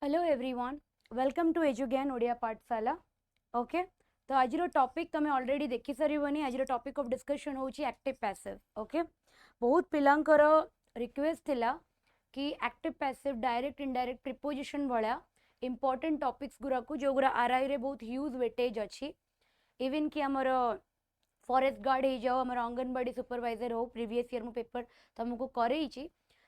Hello everyone, welcome to Edugyan Odia Pathshala. Okay, तो आज topic तुम ऑलरेडी देखि सारिबनी। आज टॉपिक ऑफ डिस्कशन होची एक्टिव पैसिव। ओके, बहुत पिलांकर रिक्वेस्ट थिला कि active passive direct indirect preposition वाला इंपोर्टेंट टॉपिक्स गुरा को जो गुरा आरआई रे बहुत ह्यूज वेटेज अच्छी। इवन कि हमर फॉरेस्ट गार्ड हो जाओ, हमर अंगनवाड़ी सुपरवाइजर हो, प्रीवियस ईयर मु पेपर तुमको करई।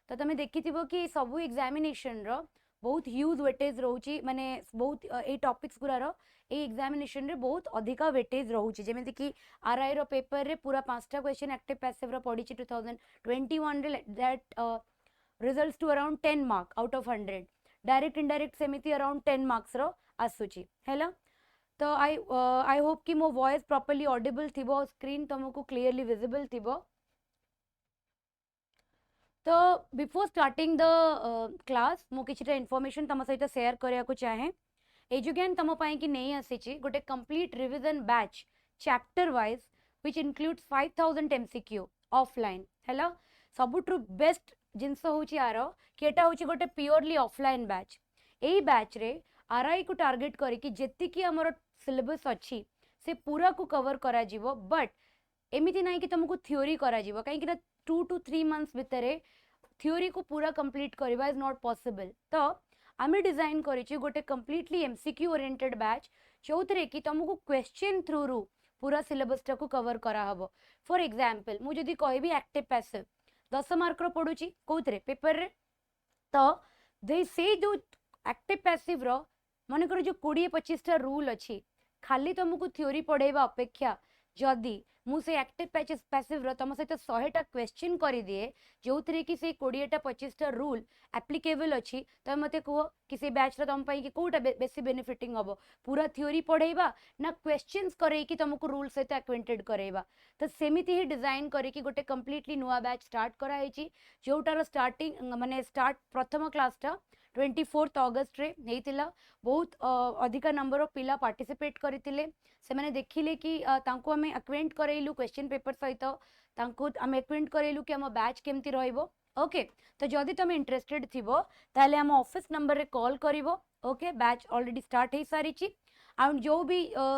तो तुम देखि कि सब एग्जामिनेशन रो बहुत ह्यूज वेटेज रोचे, माने बहुत ए टॉपिक्स गुरार ए एग्जामिनेशन रे बहुत अधिका वेटेज रोचे। जेमेंति कि आरआई रो पेपर रे पूरा 5टा क्वेश्चन एक्टिव पैसिव रो पड़ी 2021 रे, that results to around 10 mark out of 100। Direct indirect सेमिति अराउंड 10 मार्क्स रो आसुची हैला। तो आई होप कि मो वॉइस प्रॉपर्ली ऑडिबल थिबो, स्क्रीन तुमको क्लियरली विजिबल थिबो। तो बिफोर स्टार्टिंग द क्लास मु किछटा इन्फॉर्मेशन तुम सहित शेयर करिया को चाहे। एजुज्ञान तुम पाई कि नहीं आसी गोटे complete revision batch chapter wise which includes 5000 MCQ offline हैला। सबुठु बेस्ट जिनस होची आर कि एटा होची गोटे प्योरली ऑफलाइन बैच। एई बैच रे आरआई को टार्गेट करिकि जेति कि हमर सिलेबस अछि से पूरा को कवर करा जीवो। बट एमिति नाही कि तुमको थ्योरी करा जीवो, काहे कि 2 to 3 मंथ्स भितरे थ्योरी को पूरा कंप्लीट करवा इज नॉट पॉसिबल। तो आम डिजाइन करिछु गोटे कंप्लीटली एमसीक्यू ओरिएंटेड बैच जो कि तुमको क्वेश्चन थ्रू रू पूरा सिलेबस टाको कवर करा हबो। फॉर एग्जांपल मु जदी कहबी एक्टिव पैसिव 10 मार्क रो पडुची कोउतरे पेपर रे, तो दे से जो एक्टिव पैसिव रो मन कर जो 20-25 रूल अच्छी खाली तुमको थ्योरी पढ़ेबा अपेक्षा जदि मुझे एक्टिव पैसिव तुम सहित 100टा क्वेश्चन कर दिए जो कि से 20-25टा रूल एप्लिकेबल अच्छी, तो मत कह कि से बैच तुम कि कौटा बेसी बेनिफिटिंग हम पूरा थ्योरी पढ़ेबा ना क्वेश्चंस करे कि तुमको रूल सहित एक्वेंटेड करेबा। तो सेमिति ही डिजाइन करके गोटे कंप्लीटली नुआ बैच स्टार्ट कराई जोटार स्टार्टिंग माने स्टार्ट प्रथम क्लासटा 24 अगस्ट रे हेतिला। बहुत अधिका नंबर ऑफ पिला पार्टिसिपेट करथिले। से माने देखिले कि तांको हमें एक्वेंट करैलु क्वेश्चन पेपर सहित, तांको हमें एक्वेंट करैलु कि हम बैच केमती रहइबो। ओके, तो जदि तुम इंटरेस्टेड थिबो ताले हम ऑफिस नंबर रे कॉल करिवो। ओके, बैच ऑलरेडी स्टार्ट हे सारिची। आउट जो भी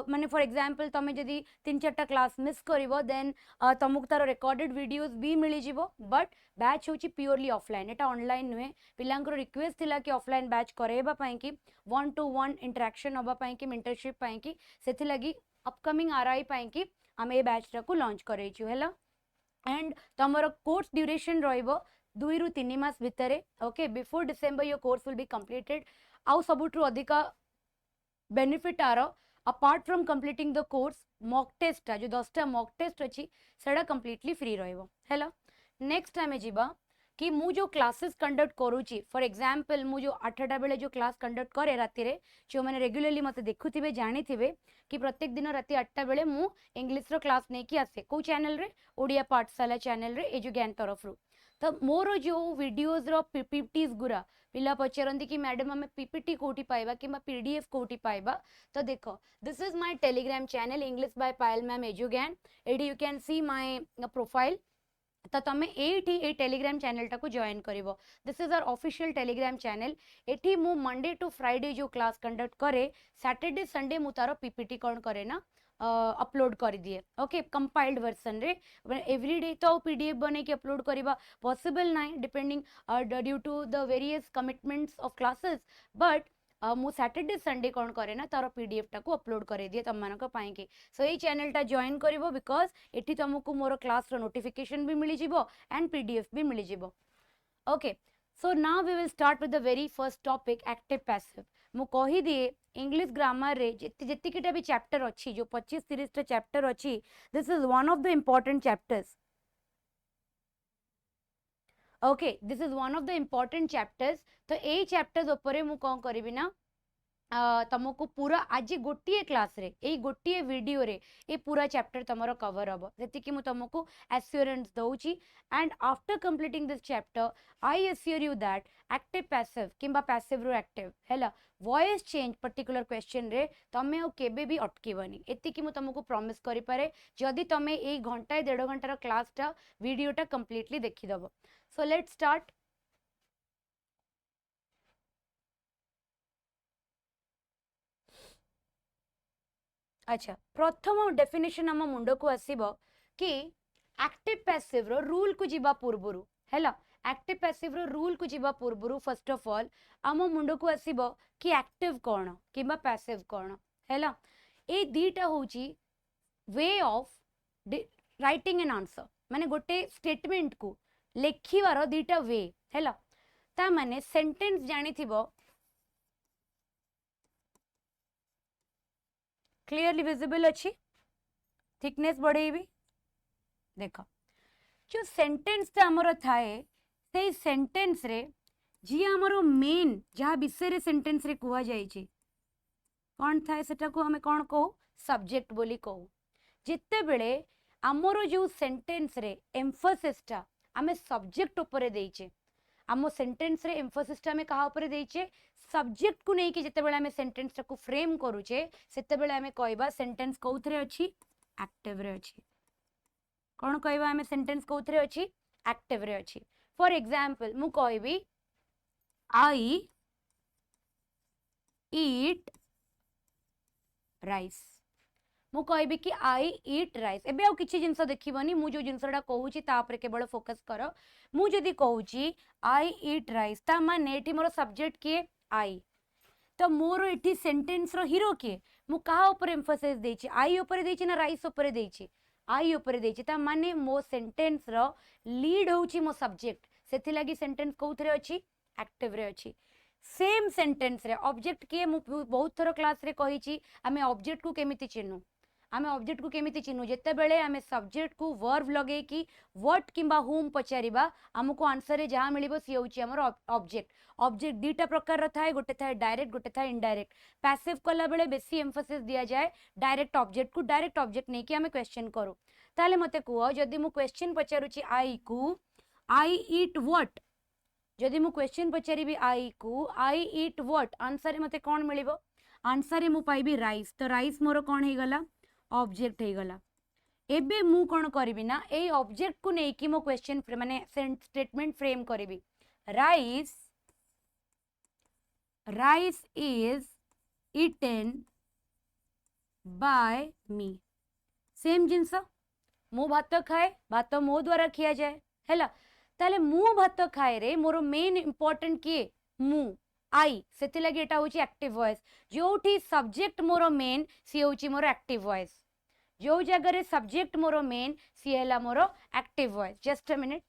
माने फॉर एग्जांपल तुम जदि 3-4टा क्लास मिस करिवो देन तुमको तार रिकॉर्डेड वीडियोस भी मिली जिवो। बट बैच होची प्योरली ऑफलाइन, एटा ऑनलाइन नुहे। पिलांकर रिक्वेस्ट थिला कि ऑफलाइन बैच करेबा पई कि 1-to-1 इंटरेक्शन होबा पई कि मेंटरशिप पई कि सेथि लगी अपकमिंग आरआई पई कि हम ए बैच टा को लॉन्च करैछु हैला। एंड तमरो कोर्स ड्यूरेशन रहिबो 2 ରୁ 3 मास भितरे। Okay, before December your course will be completed. आउ सबुठु अधिका benefit are apart from completing the course mock test जो 10टा मॉक टेस्ट अच्छी सेटा कंप्लीटली फ्री रहिबो हैला। नेक्स्ट आमे जिबा कि मु जो क्लासेस कंडक्ट करूची, फॉर एग्जांपल मु जो 8टा बेले जो क्लास कंडक्ट करे राति रे, जो मैंने रेगुलरली मते देखुथिबे जानिथिबे कि प्रत्येक दिन राति 8टा बेले मु इंग्लिश रो क्लास नै कि आसे को चैनल रे, ओडिया पाठशाला चैनल रे एजुज्ञान तरफ रू। तो मोर जो वीडियोस रो पीपीटीज गुरा पिला पचारंती कि मैडम हमें पीपीटी कोठी पाइबा कि पीडीएफ कोठी पाइबा। तो देखो, this is my Telegram channel English by Payal ma'am Edugyan. एडी you can see my profile. तो तुम ये टेलीग्राम चैनल टाको जॉइन करिवो। This is our official Telegram channel. एठी मु मंडे टू फ्राइडे जो क्लास कंडक्ट करे, सैटरडे संडे मु तारो पीपीटी कौन करे ना अपलोड कर दिए। ओके, कंपाइल्ड वर्सन रे एवरीडे तो पीडीएफ बने के अपलोड करबा पॉसिबल नाही, depending due to the various commitments of classes. But मु सैटरडे संडे कौन करे ना तार पीडीएफ टाको अपलोड कर दिए तुम मानक पाई कि। सो ये चैनल टा जॉइन करिवो बिकॉज एठी तुमको मोर क्लास रो नोटिफिकेशन भी मिली जिवो एंड पीडीएफ भी मिली जिवो। Okay, so now we will start with the very first topic active passive. मु कहि दिए इंग्लिश ग्रामर रे जेति किटा भी चैप्टर अछि जो 25-30 टा चैप्टर अछि, this is one of the important chapters. Okay, this is one of the important chapters. तो ए चैप्टर्स ऊपर मु कोन करबी ना तुमको पूरा आज गोटे क्लास रे ए गोटे वीडियो रे ए पूरा चैप्टर तुमरो कवर हम जी मुझे तुमको एश्योरेंस दउची। And after completing this chapter I assure you that active passive किंबा पैसिव रू एक्टिव हैला वॉइस चेंज पर्टिकुलर क्वेश्चन रे तमे ओ केबे भी अटकीबनी। एतिकी मु तुमको प्रॉमिस करि पारे जदि तमे ए घंटा 1.5 घंटार क्लासटा वीडियोटा कंप्लीटली देखिदब। So let's start. अच्छा प्रथम डेफिनेशन आम मुंड को आसीबो कि एक्टिव पैसिव रो रूल को जीवा पूर्वरु हैला एक्टिव पैसिव रो रूल को जीवा पूर्वरु फर्स्ट ऑफ ऑल आम मुंड को आसीबो कि एक्टिव कोन किबा पैसिव कोन हैला ए दीटा होची way of writing an answer माने गोटे स्टेटमेंट को लेखिवार दीटा वे हैला ता माने सेंटेंस जानी थिबो क्लियरली विजिबल अच्छी थिकनेस बढ़ेबी देख जो सेंटेंस आमर थाए से सेंटेंस रे जी आमर मेन जहाँ विषय रे सेंटेंस रे कुआ जाइए कौन थाए सेटा को हमें कौन कहू सब्जेक्ट बोली कहू जिते बेले आमर जो सेंटेंस रे एम्फोसिस टा आमे सब्जेक्ट ऊपर देइचे आम सेंटेंस रे एम्फोसिस टा आमे कहा ऊपर देइचे सब्जेक्ट को नहीं कि जिते बेले आमे सेंटेंस टा को फ्रेम करूचे सेते बेले आमे कहबा सेंटेंस कोउथरे अछि एक्टिव रे अछि कोन कहबा आमे सेंटेंस कोउथरे अछि एक्टिव रे अछि फॉर एग्जांपल मु कहबी आई ईट राइस मु कहबी कि आई ईट राइस एबे आउ किछि जिंस देखिबनी मु जो जिंसडा कहूची ता ऊपर केवल फोकस कर मु जदी कहूची आई ईट राइस ता माने एठी मोर सब्जेक्ट के आई तो मोर एठी सेंटेंस रो हीरो के मु कहा ऊपर एम्फोसिस देछि आई ऊपर देछि ना राइस ऊपर देछि आई ऊपर देछि ता माने मो सेंटेंस रो लीड होउची मो सब्जेक्ट सेथि लागि सेंटेंस कोउथरे अछि एक्टिव रे अछि सेम सेंटेंस रे ऑब्जेक्ट के मु बहुत थरो क्लास रे कहिछि आमे ऑब्जेक्ट को केमिति चिन्हु आमे ऑब्जेक्ट को केमिति चिन्हु जेते बेले आमे सब्जेक्ट को वर्ब लगे कि व्हाट किंबा होम पचारिबा हमको आंसर रे जहा मिलिबो सी होउची हमर ऑब्जेक्ट ऑब्जेक्ट दीटा प्रकार र थाए गोटे थाए डायरेक्ट गोटे थाए इनडायरेक्ट पैसिव कला बेले बेसी एम्फोसिस दिया जाए डायरेक्ट ऑब्जेक्ट नहीं कि हमें क्वेश्चन करू ताले मते कुओ जदी मु क्वेश्चन पचारुची आई को आई ईट व्हाट जदी मु क्वेश्चन पचारिबी आई को आई ईट व्हाट आंसर रे मते कोन मिलिबो आंसर रे मु पाइबी राइस तो राइस मोर कोन हे गला ऑब्जेक्ट हे गला एबे मु कोन करबी ना ए ऑब्जेक्ट को नै कि मो क्वेश्चन माने स्टेटमेंट फ्रेम करबी rice rice is eaten by me same जिनस मु भात खाए भात मो द्वारा खिया जाए हैला ताले मु भात खाए रे मोर मेन इंपोर्टेंट किए मु आई सेति लागि एटा होची एक्टिव वॉइस जोठी सब्जेक्ट मोर मेन सी होची मोर एक्टिव वॉइस जो जगह रे सब्जेक्ट मोर मेन सी हैला more active voice just a minute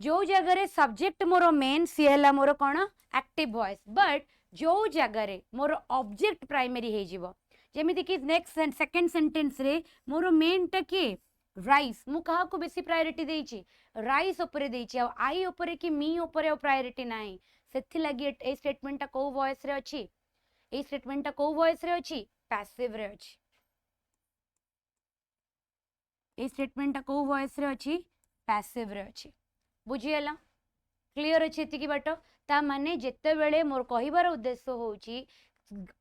जो जगह रे सब्जेक्ट मोर मेन सी हैला मोर कोन एक्टिव वॉइस बट जो जगह रे मोर ऑब्जेक्ट प्राइमरी हे जीवो जेमिति कि नेक्स्ट सेकंड सेंटेंस रे मोर मेन टा के राइस मु कहा को बेसी प्रायोरिटी देइची राइस ऊपर देइची आ आई ऊपर कि मी ऊपर प्रायोरिटी नाही सेथि लागि ए स्टेटमेंट टा को वॉइस रे अछि ए स्टेटमेंट टा को वॉइस रे अछि पैसिव रे अछि ए स्टेटमेंट टा को वॉइस रे अछि पैसिव रे अछि बुझियला क्लियर अछि एति की बाटो ता माने जेते बेले मोर कहिबार उद्देश्य होउची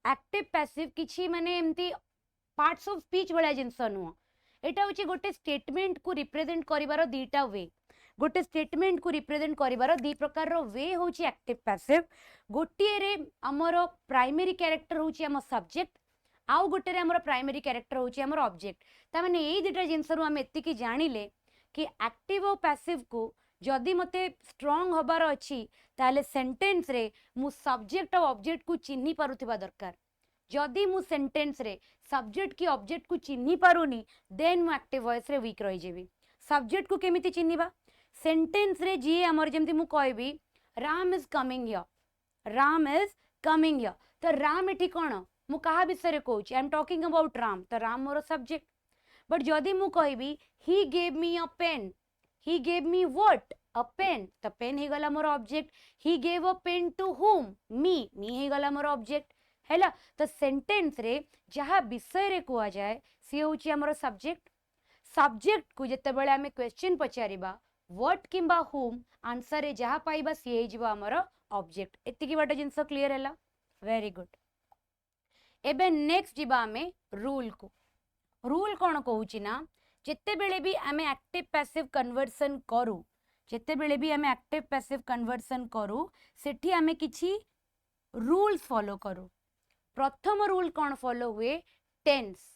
एक्टिव पैसिव किछि माने एम्ति पार्ट्स ऑफ स्पीच बळा जिंस नु एटा होची गोटे स्टेटमेंट को रिप्रेजेंट करिवार दीटा वे गोटे स्टेटमेंट को रिप्रेजेंट करिवार दी प्रकार रो वे होची एक्टिव पैसिव गोटिए रे हमरो प्राइमरी कैरेक्टर होची हम सब्जेक्ट आउ गोटे रे हमरो प्राइमरी कैरेक्टर होची हमरो ऑब्जेक्ट ता माने एई दीटा जिंस रो हम एति की जानिले कि एक्टिव और पैसिव को जदि मते स्ट्रॉन्ग हबार अछि ताले सेंटेंस रे मु सब्जेक्ट और ऑब्जेक्ट को चिन्ही पारुथिबा दरकार जदि मु सेंटेंस रे सब्जेक्ट की ऑब्जेक्ट को चिन्ही पारुनी देन मु एक्टिव वॉइस रे वीक रहि जेबी सब्जेक्ट को केमिति चिन्हिबा सेंटेंस रे जी हमर जेमति मु कहबी राम इज कमिंग हियर तो राम एठी कोन मु कहा विषय रे कहूची I am talking about Ram तो राम मोर सब्जेक्ट बट जदि मु कहबी he gave me a pen he gave me what a pen the pen he gala more object he gave a pen to whom me he gala more object हैला तो sentence रे जहा विषय रे कुआ जाए सी होची हमर सब्जेक्ट को जते बेले हमें क्वेश्चन पचारिबा what किंबा whom आंसर रे जहा पाइबा सी हे जिवो हमर ऑब्जेक्ट एति की बाटा जिंस क्लियर हैला वेरी गुड एबे नेक्स्ट जिबा हमें रूल को रूल कोन कहूची ना जेते बेले भी आमे एक्टिव पैसिव कन्वर्सन करू जेते बेले भी आमे एक्टिव पैसिव कन्वर्सन करू सेठी आमे किछि रूल्स फॉलो करू प्रथम रूल कौन फॉलो हुए टेंस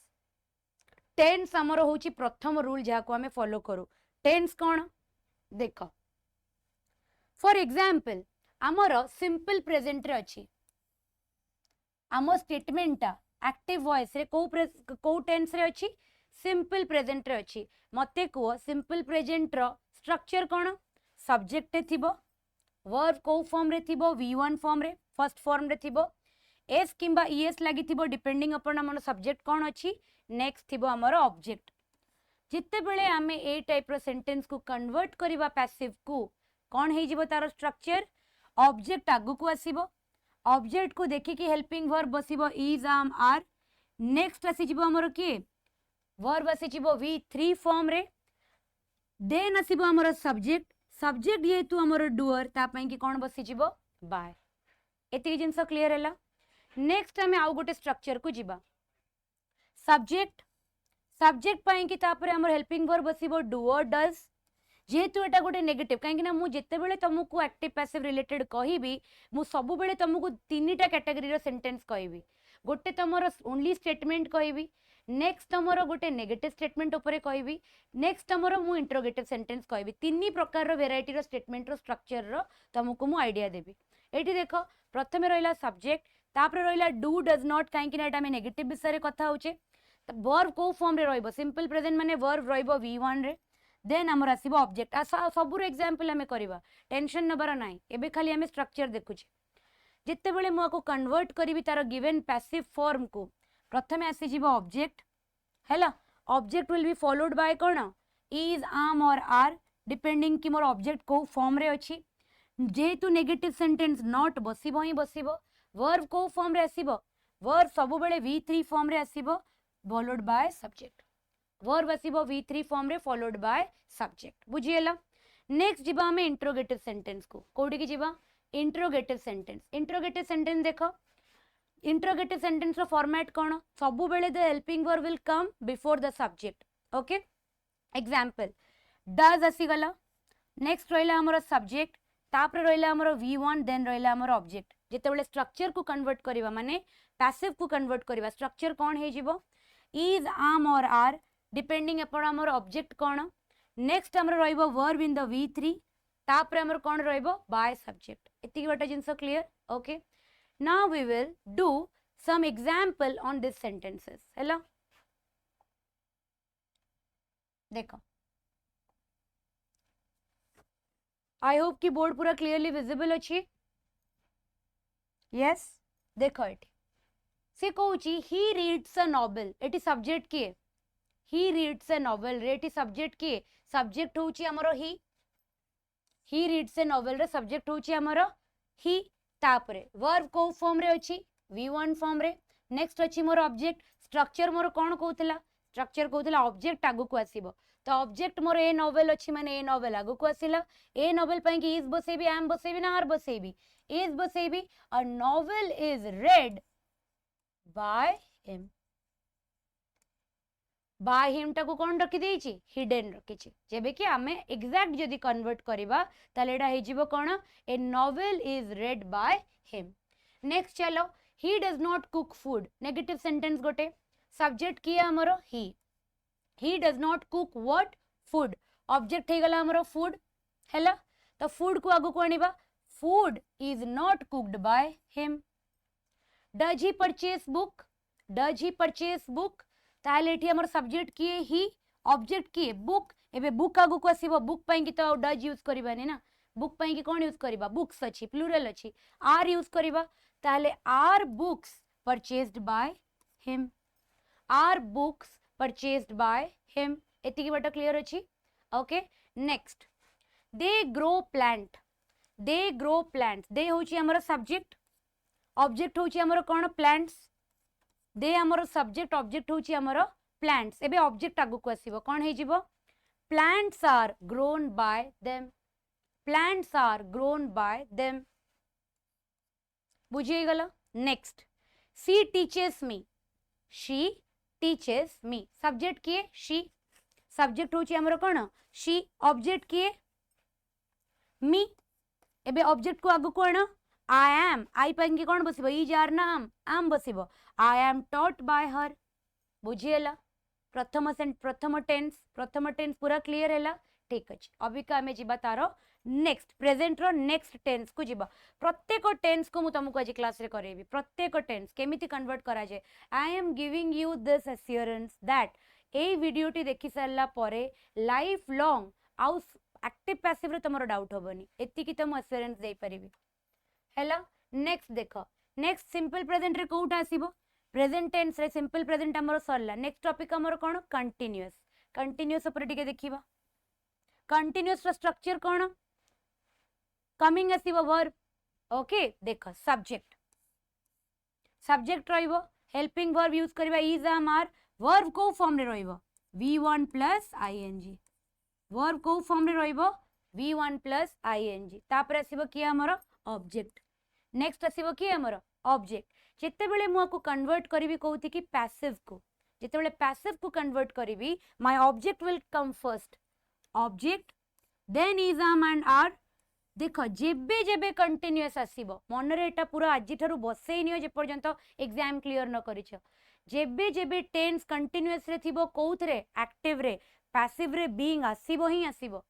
टेंस आमर होची प्रथम रूल जहाँ को आमे फॉलो करू टेंस कौन देख फॉर एग्जांपल आमर सिंपल प्रेजेंट रे अछि आम स्टेटमेंटा एक्टिव वॉइस रे को टेंस रे अछि सिंपल प्रेजेंट रे अछि मते को सिंपल प्रेजेंट रो स्ट्रक्चर कौन सब्जेक्ट थिबो वर्ब को फॉर्म रे थिबो V1 फॉर्म रे फर्स्ट फॉर्म रे थिबो एस किंबा ईएस लागि थिबो डिपेंडिंग अपन हमर सब्जेक्ट कौन अछि नेक्स्ट थिबो हमर ऑब्जेक्ट जिते बेले आमे ए टाइप रो सेंटेंस को कन्वर्ट करिवा पैसिव को कौन हे जिवो तार स्ट्रक्चर ऑब्जेक्ट आगु को आसीबो ऑब्जेक्ट को देखि कि हेल्पिंग वर्ब बसिबो इज आम आर नेक्स्ट आसी जिवो हमर के वर्ब आसी जिवो V3 फॉर्म रे देन आसीबो हमर सब्जेक्ट सब्जेक्ट जेतु हमर डुअर ता पई कि कोन बसी जिवो बाय एति जिंस क्लियर हैला नेक्स्ट हमें आउ गोटे स्ट्रक्चर को जिबा सब्जेक्ट सब्जेक्ट पई कि तापरे हमर हेल्पिंग वर्ब बसिबो डुअर डज जेहेतु एटा गोटे नेगेटिव कहीं ना मुझे जिते बेले तुमको एक्टिव पैसिव रिलेटेड कहबी मु सब बेले तुमको तीनटा कैटेगरी रो सेंटेंस कहबी गोटे तुमर ओनली स्टेटमेंट कहबी नेक्स्ट तुमर गोटे नेगेटिव स्टेटमेंट ऊपर कहबी नेक्स्ट तुमर मु इंटरोगेटिव सेंटेंस कहबी तीन प्रकार रो वेराइटी रो स्टेटमेंट रो स्ट्रक्चर रो तुमको मु आइडिया देबी एठी देखो प्रथमे रहिला सब्जेक्ट तापर रहिला डू डज नॉट काहे कि एटा में नेगेटिव विषय रे कथा होचे वर्ब को फॉर्म रे रहइबो सिंपल प्रेजेंट माने वर्ब रहइबो V1 रे देन हमर आसीबो ऑब्जेक्ट सबुर एग्जांपल हमें करबा टेंशन नबर नाही एबे खाली हमें स्ट्रक्चर देखुचे जिते बेले मु को कन्वर्ट करबी तार गिवन पैसिव फॉर्म को प्रथमे आसी जिवो ऑब्जेक्ट हैला object will be followed by cone is आम और आर डिपेंडिंग कि मोर ऑब्जेक्ट को फॉर्म रे अछि जेहेतु नेगेटिव सेंटेंस नॉट बसिबो ही बसिबो वर्ब को फॉर्म रे आसीबो वर्ब सबु बेले V3 फॉर्म रे आसीबो फॉलोड बाय सब्जेक्ट वर्ब आसीबो V3 फॉर्म रे फॉलोड बाय सब्जेक्ट बुझिएला नेक्स्ट जिबा हमें इंट्रोगेटिव सेंटेंस को कोडी की जिबा इंट्रोगेटिव सेंटेंस देखो इंट्रोगेटिव सेंटेंस रो फॉर्मेट कोन सबु बेले the helping verb will come before the subject okay example does आसी गला नेक्स्ट रहिला हमर सब्जेक्ट तापर रहिला हमर V1 देन रहिला हमर ऑब्जेक्ट जेते बेले स्ट्रक्चर को कन्वर्ट करबा माने पैसिव को कन्वर्ट करबा स्ट्रक्चर कोन हे जिवो इज आम और आर डिपेंडिंग अपन हमर ऑब्जेक्ट कोन नेक्स्ट हमर रहइबो वर्ब इन द V3 तापर हमर कोन रहइबो बाय सब्जेक्ट एति बटा जिंस clear okay now we will do some example on this sentences हैला देखो आई होप कि बोर्ड पूरा क्लियरली विजिबल अछि यस देखो एटी से कहूची ही रीड्स अ नॉवेल एटी सब्जेक्ट किए ही रीड्स अ नॉवेल रे एटी सब्जेक्ट किए सब्जेक्ट होची हमरो ही रीड्स अ नॉवेल रे सब्जेक्ट होची हमरो ही तापरे वर्ब को फॉर्म रे अछि V1 फॉर्म रे नेक्स्ट अछि मोर ऑब्जेक्ट स्ट्रक्चर मोर कोन कहउतला स्ट्रक्चर कहउतला ऑब्जेक्ट आगु को आसीबो तो ऑब्जेक्ट मोर ए नॉवेल अछि माने ए नॉवेल आगु को आसीला ए नॉवेल पई कि इज बसेबी एम बसेबी ना आर बसेबी इज बसेबी a novel is read by him by him टाको कोन रखि देछि हिडन रखिछि जेबे कि आमे एग्जैक्ट जदी कन्वर्ट करिबा ताले एडा हे जिवो कोन a novel is read by him next चलो he does not cook food negative sentence गोटे सब्जेक्ट किया हमरो he does not cook what food object हे गला हमरो फूड हैला तो फूड को आगु को आनिबा food is not cooked by him does he purchase book ताले एठी हमर सब्जेक्ट किए ही ऑब्जेक्ट किए बुक एबे बुक आगु को आसीबो बुक पई कि तो डज यूज करबानी ना बुक पई कि कोन यूज करबा बुक्स अछि प्लूरल अछि आर यूज करबा ताले are books purchased by him are books purchased by him एति की बटा क्लियर अछि okay next they grow plants they होची हमर सब्जेक्ट ऑब्जेक्ट होची हमर कोन प्लांट्स दे हमर सब्जेक्ट ऑब्जेक्ट होची हमर प्लांट्स एबे ऑब्जेक्ट आगु को आसीबो कोन हे जिवो plants are grown by them बुझिए गला next she teaches me subject किए शी सब्जेक्ट होची हमर कोन शी ऑब्जेक्ट किए मी एबे ऑब्जेक्ट को आगु को आना आई एम आई पाइंकी कौन बसिब इज आर ना आम बसिब I am taught by her बुझीगला प्रथम टेन्स पूरा क्लियर है ठीक अच्छे अबिका आम जा तार नेक्स्ट प्रेजेंट रो नेक्स्ट टेन्स को जीवा प्रत्येक टेन्स को तुमको आज क्लास रे करेबी प्रत्येक टेन्स केमिति कन्वर्ट करा जाए I am giving you this assurance that ए वीडियोटी देखि सारला परे लाइफ लॉन्ग आउ एक्टिव पैसिव रे तुमरो डाउट होबनी एतिकी तुम एश्योरेंस दे परिबी हैला नेक्स्ट देखो नेक्स्ट सिंपल प्रेजेंट रे कोउटा आसीबो प्रेजेंट टेन्स रे सिंपल प्रेजेंट हमर सरला नेक्स्ट टॉपिक हमर कोन कंटीन्यूअस ऊपर टिके देखिबा कंटीन्यूअस रो स्ट्रक्चर कोन कमिंग आसीबो वर्ब ओके देखो सब्जेक्ट रहिबो हेल्पिंग वर्ब यूज करबा इज एम आर वर्ब को फॉर्म रे रहिबो v1 प्लस ing वर्ब को फॉर्म रे रहिबो v1 प्लस ing तापर आसीबो कि हमर ऑब्जेक्ट नेक्स्ट आसीबो कि हमर ऑब्जेक्ट जेते बेले मु को कन्वर्ट करिवि कोथि कि पैसिव को जेते बेले पैसिव को कन्वर्ट करिवि my object will come first object then is am and are देख जेबे जेबे कंटिन्यूअस आसीबो मन रे एटा पूरा आज ठारू बसई नियो जे पर्यंत एग्जाम क्लियर न करिछ जेबे जेबे टेंस कंटिन्यूअस रे थिबो कोउथरे एक्टिव रे पैसिव रे बीइंग आसीबो ही आसीबो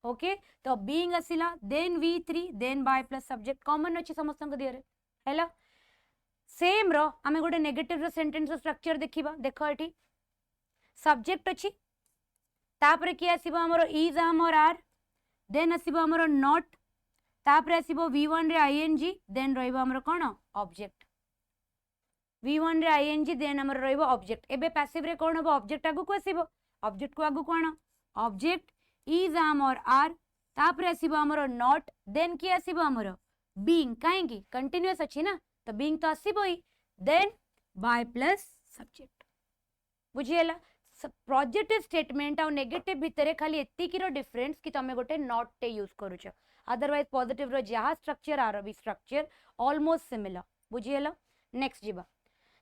ओके तो बीइंग आसीला then v3 then by plus subject common अछि समस्त को दियरे हैला सेम रो आमे गोटे नेगेटिव रो सेंटेंस रो स्ट्रक्चर देखिबा देखो एठी सब्जेक्ट अछि तापरे कि आसीबो हमरो इज हमर आर देन आसीबो हमरो नॉट तापरे आसीबो v1 रे ing देन रहइबो हमरो कोन ऑब्जेक्ट v1 रे ing देन हमरो रहइबो ऑब्जेक्ट एबे पैसिव रे कोन हो ऑब्जेक्ट आगु को आसीबो ऑब्जेक्ट को आगु कोन ऑब्जेक्ट इज हमर आर तापरे आसीबो हमरो नॉट देन कि आसीबो हमरो बीइंग काहे कि कंटीन्यूअस अछि ना तो बीइंग तो आसीबो ही देन बाय प्लस सब्जेक्ट बुझियला पॉजिटिव स्टेटमेंट और नेगेटिव भितरे खाली एतिकी रो डिफरेंस कि तमे गोटे नॉट टे यूज करूछ अदरवाइज पॉजिटिव रो जहा स्ट्रक्चर आर बी स्ट्रक्चर ऑलमोस्ट सिमिलर बुझियला नेक्स्ट जीवा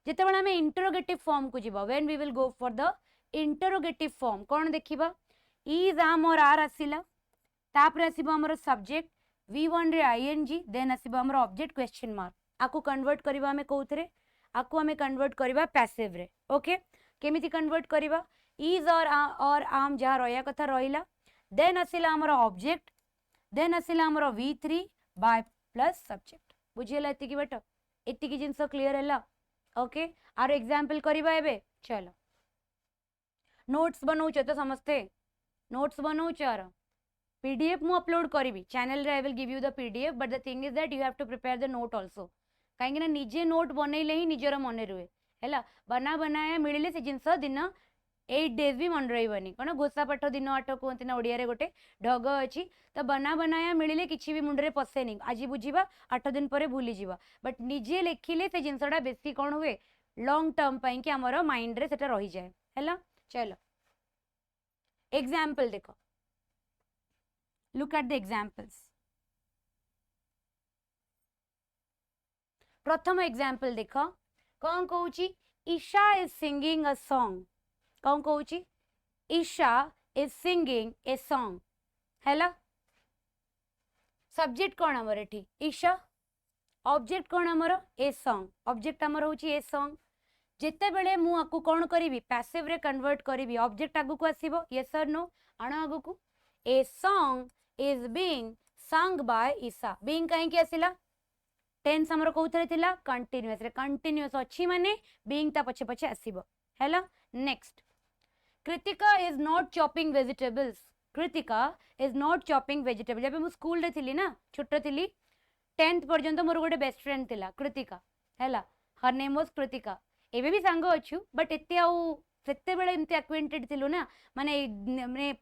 जेते बळा हमें इंटरोगेटिव फॉर्म को जीवा when we will go for the interrogative form कोन देखिबा इज आम और आर आसीला तापरे आसीबो हमर सब्जेक्ट v1 रे ing देन आसीबो हमर ऑब्जेक्ट क्वेश्चन मार्क आकु कन्वर्ट करबा हमें कोउथरे आकु हमें कन्वर्ट करबा पैसिव रे ओके केमिति कन्वर्ट करबा इज और आम जहा रया कथा रहिला देन आसीला हमर ऑब्जेक्ट देन आसीला हमर v3 बाय प्लस सब्जेक्ट बुझियला एतिकी बेटा एतिकी जिंस क्लियर हैला ओके आर एग्जांपल करबा एबे चलो नोट्स बनौछ तो समझते नोट्स बनौछ आर पीडीएफ मु अपलोड करी चैनल रे I will give you the PDF but the thing is that you have to prepare the note also कहीं ना निजे नोट बनैले ही निजर मन रुए हैला बना बनाया मिलिले से जिंस दिन 8 डेज भी मन रहिबनी कोन घोषा पाठ दिन 8 कहते ना ओडिया रे गोटे ढग अछि तो बना बनाया मिलिले किछि भी मुंडरे पसेनी आज बुझीबा 8 दिन परे भूली जीवा बट निजे लेखिले से जिंसडा बेसी कोन हुए लॉन्ग टर्म पई कि हमर माइंड रे सेटा रही जाए हैला चलो एग्जांपल देखो look at the examples प्रथम एग्जांपल देखो कौन कहूची Isha is singing a song कौन कहूची Isha is singing a song हैला सब्जेक्ट कौन हमर एठी ईशा ऑब्जेक्ट कौन हमर ए सॉन्ग ऑब्जेक्ट हमर होची ए सॉन्ग जेते बेले मु आकु कौन करिवि पैसिव रे कन्वर्ट करिवि ऑब्जेक्ट आगु को आसीबो यस और नो आनो आगु को a song is being sung by Isha being कहीं के आसिला टेंस हमर कोउथरे थिला कंटीन्यूअस रे कंटीन्यूअस अछि माने being ता पछे पछे आसीबो हैला next Kritika is not chopping vegetables Kritika is not chopping vegetable जब मु स्कूल रे थिली ना छोट थिली 10th पर्यंत मोर गोटे बेस्ट फ्रेंड थिला कृतिका हैला हर नेम वाज कृतिका एबे भी सांग अछु बट एते आउ सेते बेले एमते एक्वेंटेड थिलु ना माने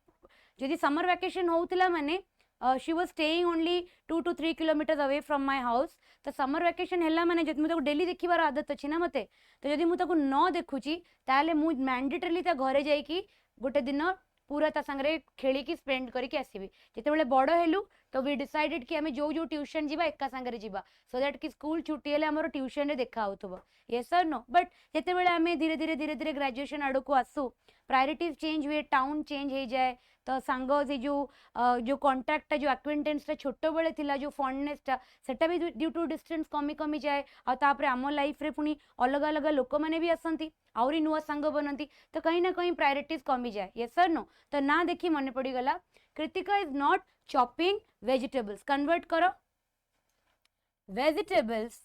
जदि समर वैकेशन होउतला माने she was staying only 2 to 3 kilometres away from my house तो समर वैकेशन हैला माने जदि मुते डेली देखिबार आदत अछि ना मते तो जदि मु ताको न देखुची ताले मु मैंडेटरीली ता घरे जाई कि गोटे दिन पूरा ता संगरे खेली की स्पेंड करी के आसीबी जेते बेले बड़ हेलु तो वी डिसाइडेड कि हमें जो जो ट्यूशन जीवा एका सांगरे जीवा सो दैट कि स्कूल छुट्टी हेले हमर ट्यूशन रे देखा होतबो यस और नो बट जेते बेले हमें धीरे धीरे ग्रेजुएशन आड़ को आसू प्रायोरिटीज चेंज हुए टाउन चेंज हो जाए तो सांग से जो कॉन्टैक्ट जो एक्वेंटेंस छोट बेले थिला जो फंडनेसटा सेटा भी ड्यू टू डिस्टेंस कमी कमी जाए आउे आम लाइफ रे पुणी अलग अलग लोक मैंने भी आसती आहरी नुआ सांग बनती तो कहीं ना कहीं प्रायोरिटीज कमी जाए यस और नो तो ना देखी मन पड़गला Kritika is not chopping vegetables convert करो वेजिटेबल्स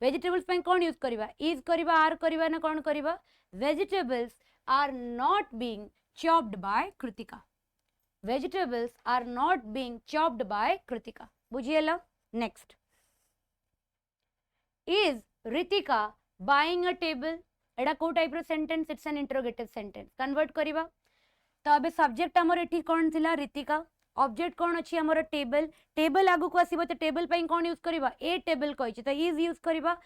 वेजिटेबल्स पे कौन यूज करवा इज करवा आर करवा ना कौन करवा vegetables are not being chopped by Kritika vegetables are not being chopped by Kritika बुझिएला next is Ritika buying a table एडा को टाइप रो sentence it's an interrogative sentence convert करवा तो अबे सब्जेक्ट हमर एठी कोन थिला रितिका ऑब्जेक्ट कोन अछि हमर टेबल टेबल आगु को आसीबो तो टेबल पई कोन यूज करबा ए टेबल कहै छै तो इज यूज करबा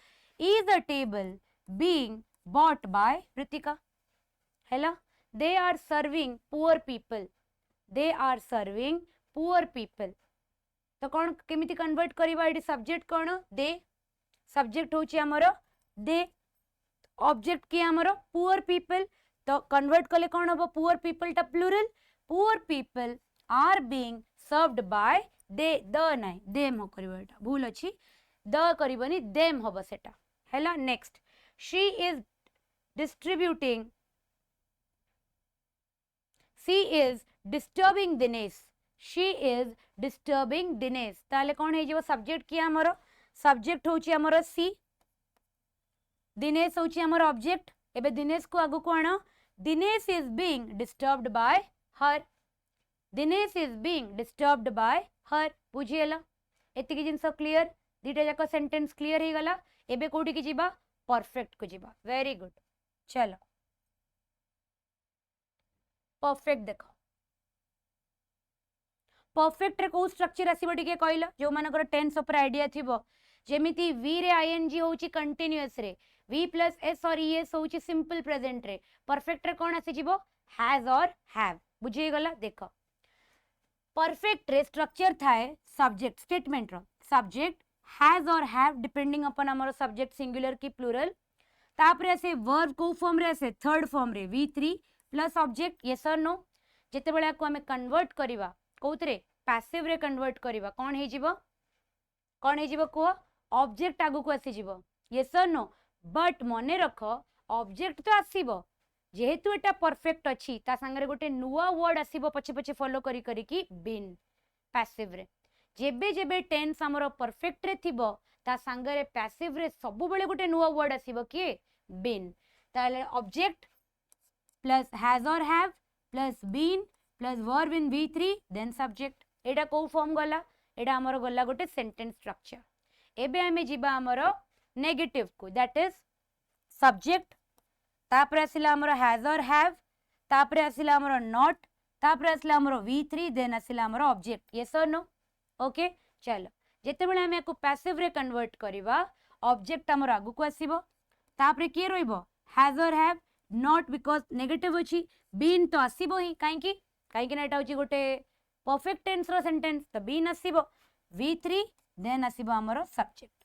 is a table being bought by Ritika हैला they are serving poor people they are serving poor people तो कौन केमिति कन्वर्ट करबा एडी सब्जेक्ट कोन दे सब्जेक्ट होची हमर दे ऑब्जेक्ट के हमर पुअर पीपल तो कन्वर्ट कले कौन हबो पुअर पीपल टा plural poor people are being served by they the नाही देम हो करबा एटा भूल अछि द करबनी देम हबो सेटा हैला next she is distributing she is disturbing Dinesh she is disturbing Dinesh ताले कौन है जो सब्जेक्ट किया हमरो सब्जेक्ट होची हमरो सी दिनेश होची हमरो ऑब्जेक्ट एबे दिनेश को आगु को आनो Dinesh is being disturbed by her Dinesh is being disturbed by her बुझिएला एतिकी जिंस क्लियर दीटा जाक सेंटेंस क्लियर ही गला एबे कोठी की जीबा परफेक्ट को जीबा वेरी गुड चलो परफेक्ट देखो परफेक्ट रे को स्ट्रक्चर आसीबो टिके कहला जो मानकर टेंस ऊपर आईडिया थिबो जेमिति वी रे आईएनजी होची कंटीन्यूअस रे वी प्लस एस और ईएस होची सिंपल प्रेजेंट रे परफेक्ट रे कोन आसी जीवो हैज और हैव बुझी गला देखो परफेक्ट रे स्ट्रक्चर थाए सब्जेक्ट स्टेटमेंट रो subject has or have depending upon हमर सब्जेक्ट सिंगुलर की प्लूरल तापरे आसे वर्ब को फॉर्म रे आसे थर्ड फॉर्म रे v3 प्लस ऑब्जेक्ट यस और नो जेते बेला को हमें कन्वर्ट करिवा कोतरे पैसिव रे कन्वर्ट करिवा कोन हे जीवो को ऑब्जेक्ट आगु को आसी जीवो यस और नो बट मने रखो ऑब्जेक्ट तो आसीबो जेहेतु एटा परफेक्ट अछि ता संगरे गोटे नुवा वर्ड आसीबो पछे पछे फॉलो करी करी की बीन पैसिव रे जेबे जेबे टेंस हमरो परफेक्ट रे थिबो ता संगरे पैसिव रे सब बेले गोटे नुवा वर्ड आसीबो की बीन ताले object plus has or have plus been plus verb in v3 then subject एटा को फॉर्म गला एटा हमरो गला गोटे सेंटेंस स्ट्रक्चर एबे हमें जीबा हमरो नेगेटिव को दैट इज सब्जेक्ट तापर आसिला हमरो हैज और हैव तापर आसिला हमरो नॉट तापर आसिला हमरो v3 देन आसिला हमरो ऑब्जेक्ट यस और नो ओके चलो जेते बेले हमें को पैसिव रे कन्वर्ट करबा ऑब्जेक्ट हमरो आगु को आसीबो तापर के रोइबो has or have not because negative अछि बीन तो आसीबो ही काई ना एटा होची गोटे परफेक्ट टेंस रो सेंटेंस तो बीन आसीबो v3 देन आसीबो हमरो सब्जेक्ट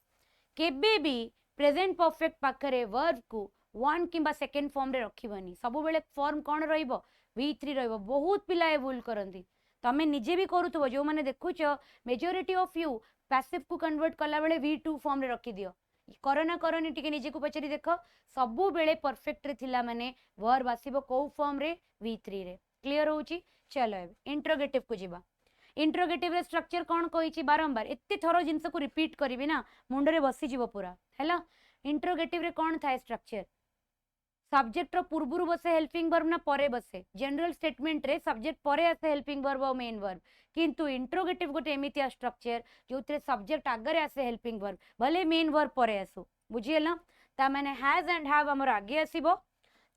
केबे भी प्रेजेंट परफेक्ट पाखरे वर्ब को वन किंबा सेकंड फॉर्म रे रखिबनी सब बेले फॉर्म कोन रहइबो v3 रहइबो बहुत पिला ए भूल करंती तमे निजे भी करूथबो जो माने देखुचो मेजॉरिटी ऑफ यू पैसिव को कन्वर्ट कला बेले v2 फॉर्म रे रखि दियो करना करनी टिके निजे को पचरी देखो सबु बेले परफेक्ट रे थिला माने वर्ब आसीबो को फॉर्म रे v3 रे क्लियर होची चलो इंट्रोगेटिव को जीवा इंट्रोगेटिव रे स्ट्रक्चर कोन कहिची बारंबार एत्ते थरो जिंस को रिपीट करबी ना मुंडरे बसी जीवो पूरा हैला इंट्रोगेटिव रे कोन थाए स्ट्रक्चर सब्जेक्ट रो पूर्वरु बसे हेल्पिंग वर्ब ना परे बसे जनरल स्टेटमेंट रे सब्जेक्ट परे आसे हेल्पिंग वर्ब और मेन वर्ब किंतु इंट्रोगेटिव गोटे एमितिया स्ट्रक्चर जोतरे सब्जेक्ट आगरे आसे हेल्पिंग वर्ब भले मेन वर्ब परे आसु बुझिएला ता माने हैज एंड हैव हमर आगे आसीबो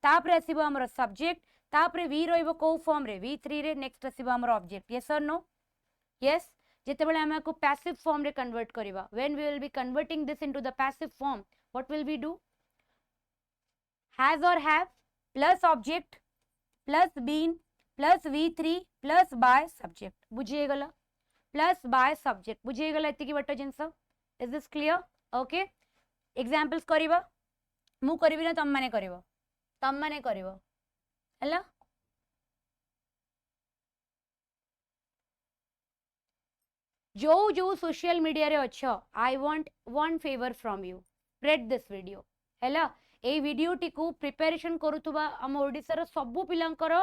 तापरे आसीबो हमर सब्जेक्ट तापरे वी रहइबो को फॉर्म रे v3 रे नेक्स्ट आसीबो हमर ऑब्जेक्ट यस और नो यस जेते बेले हम को पैसिव फॉर्म रे कन्वर्ट करबा when we will be converting this into the passive form what will we do has or have plus object plus been plus v3 plus by subject बुझिए गला plus by subject बुझे गला एति की but things is this clear okay examples करिबा मु करबी ना तम माने करिवो हला जो जो सोशल मीडिया रे अच्छो I want one favour from you spread this video हला ए वीडियो टिकू प्रिपरेशन करूथुबा हम ओडिसा रो सबु पिलांकर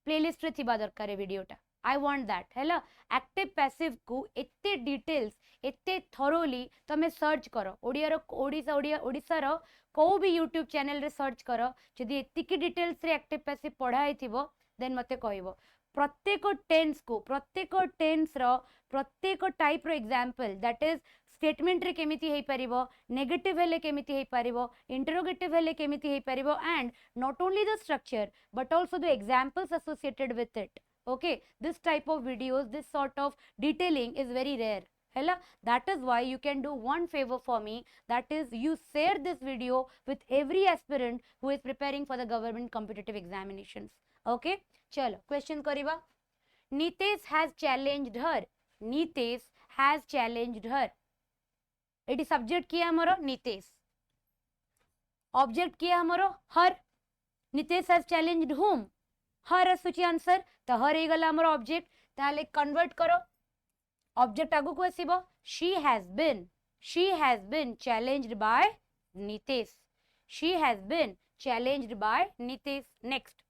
प्लेलिस्ट रे थिबा दरकार ए वीडियोटा आई वांट दैट हैला एक्टिव पैसिव को एते डिटेल्स एते थरोली तमे सर्च करो ओडिसा रो को भी यूट्यूब चैनल रे सर्च करो जदी एति की डिटेल्स रे एक्टिव पैसिव पढ़ाई थिबो देन मते कहइबो प्रत्येक टेंस रो प्रत्येक टाइप रो एग्जांपल दैट इज स्टेटमेंट रे केमिति हेई परिबो नेगेटिव हेले केमिति हेई परिबो इंटरोगेटिव हेले केमिति हेई परिबो and not only the structure but also the examples associated with it okay this type of videos this sort of detailing is very rare hella that is why you can do one favor for me that is you share this video with every aspirant who is preparing for the government competitive examinations okay chalo question kariba Nitesh has challenged her Nitesh has challenged her एटी subject किया हमरो Nitesh object किया हमरो her Nitesh has challenged whom her असुची answer तो her हे गला हमरो object ताले कन्वर्ट करो ऑब्जेक्ट आगु को आसीबो she has been challenged by Nitesh she has been challenged by Nitesh next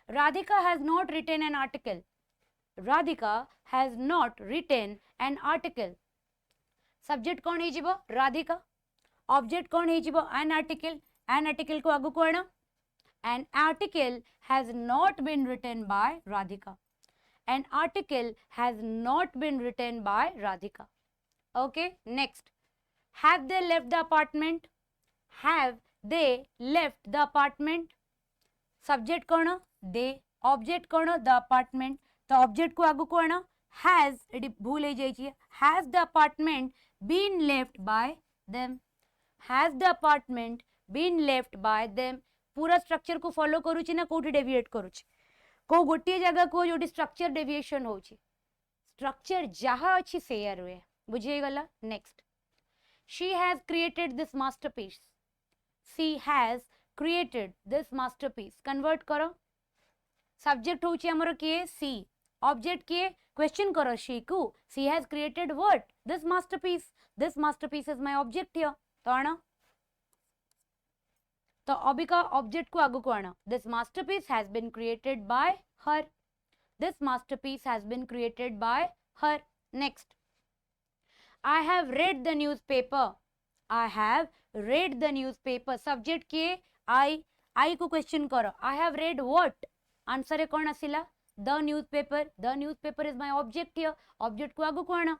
Radhika has not written an article Radhika has not written an article subject कौन हेजिबो Radhika object कौन हेजिबो an article को आगु कोण an article has not been written by Radhika an article has not been written by Radhika okay next have they left the apartment have they left the apartment subject कौन they object कौन the apartment तो object को आगु कोण has एडी भूल हे जाई छी has the apartment been left by them has the apartment been left by them पूरा स्ट्रक्चर को फॉलो करूची ना कोठी डेविएट करूची को गोटिए जगह को जोटी स्ट्रक्चर डेविएशन होची स्ट्रक्चर जहा अछि सेयर हुए बुझे गला next she has created this masterpiece she has created this masterpiece convert करो सब्जेक्ट होची हमरो के सी ऑब्जेक्ट किए क्वेश्चन करो she को she has created what this masterpiece is my object here तो आना तो अभी का ऑब्जेक्ट को आगु को आना this masterpiece has been created by her this masterpiece has been created by her next I have read the newspaper I have read the newspaper subject किए I को क्वेश्चन करो I have read what answer है कौन आसिला the newspaper is my object here object को आगु कोण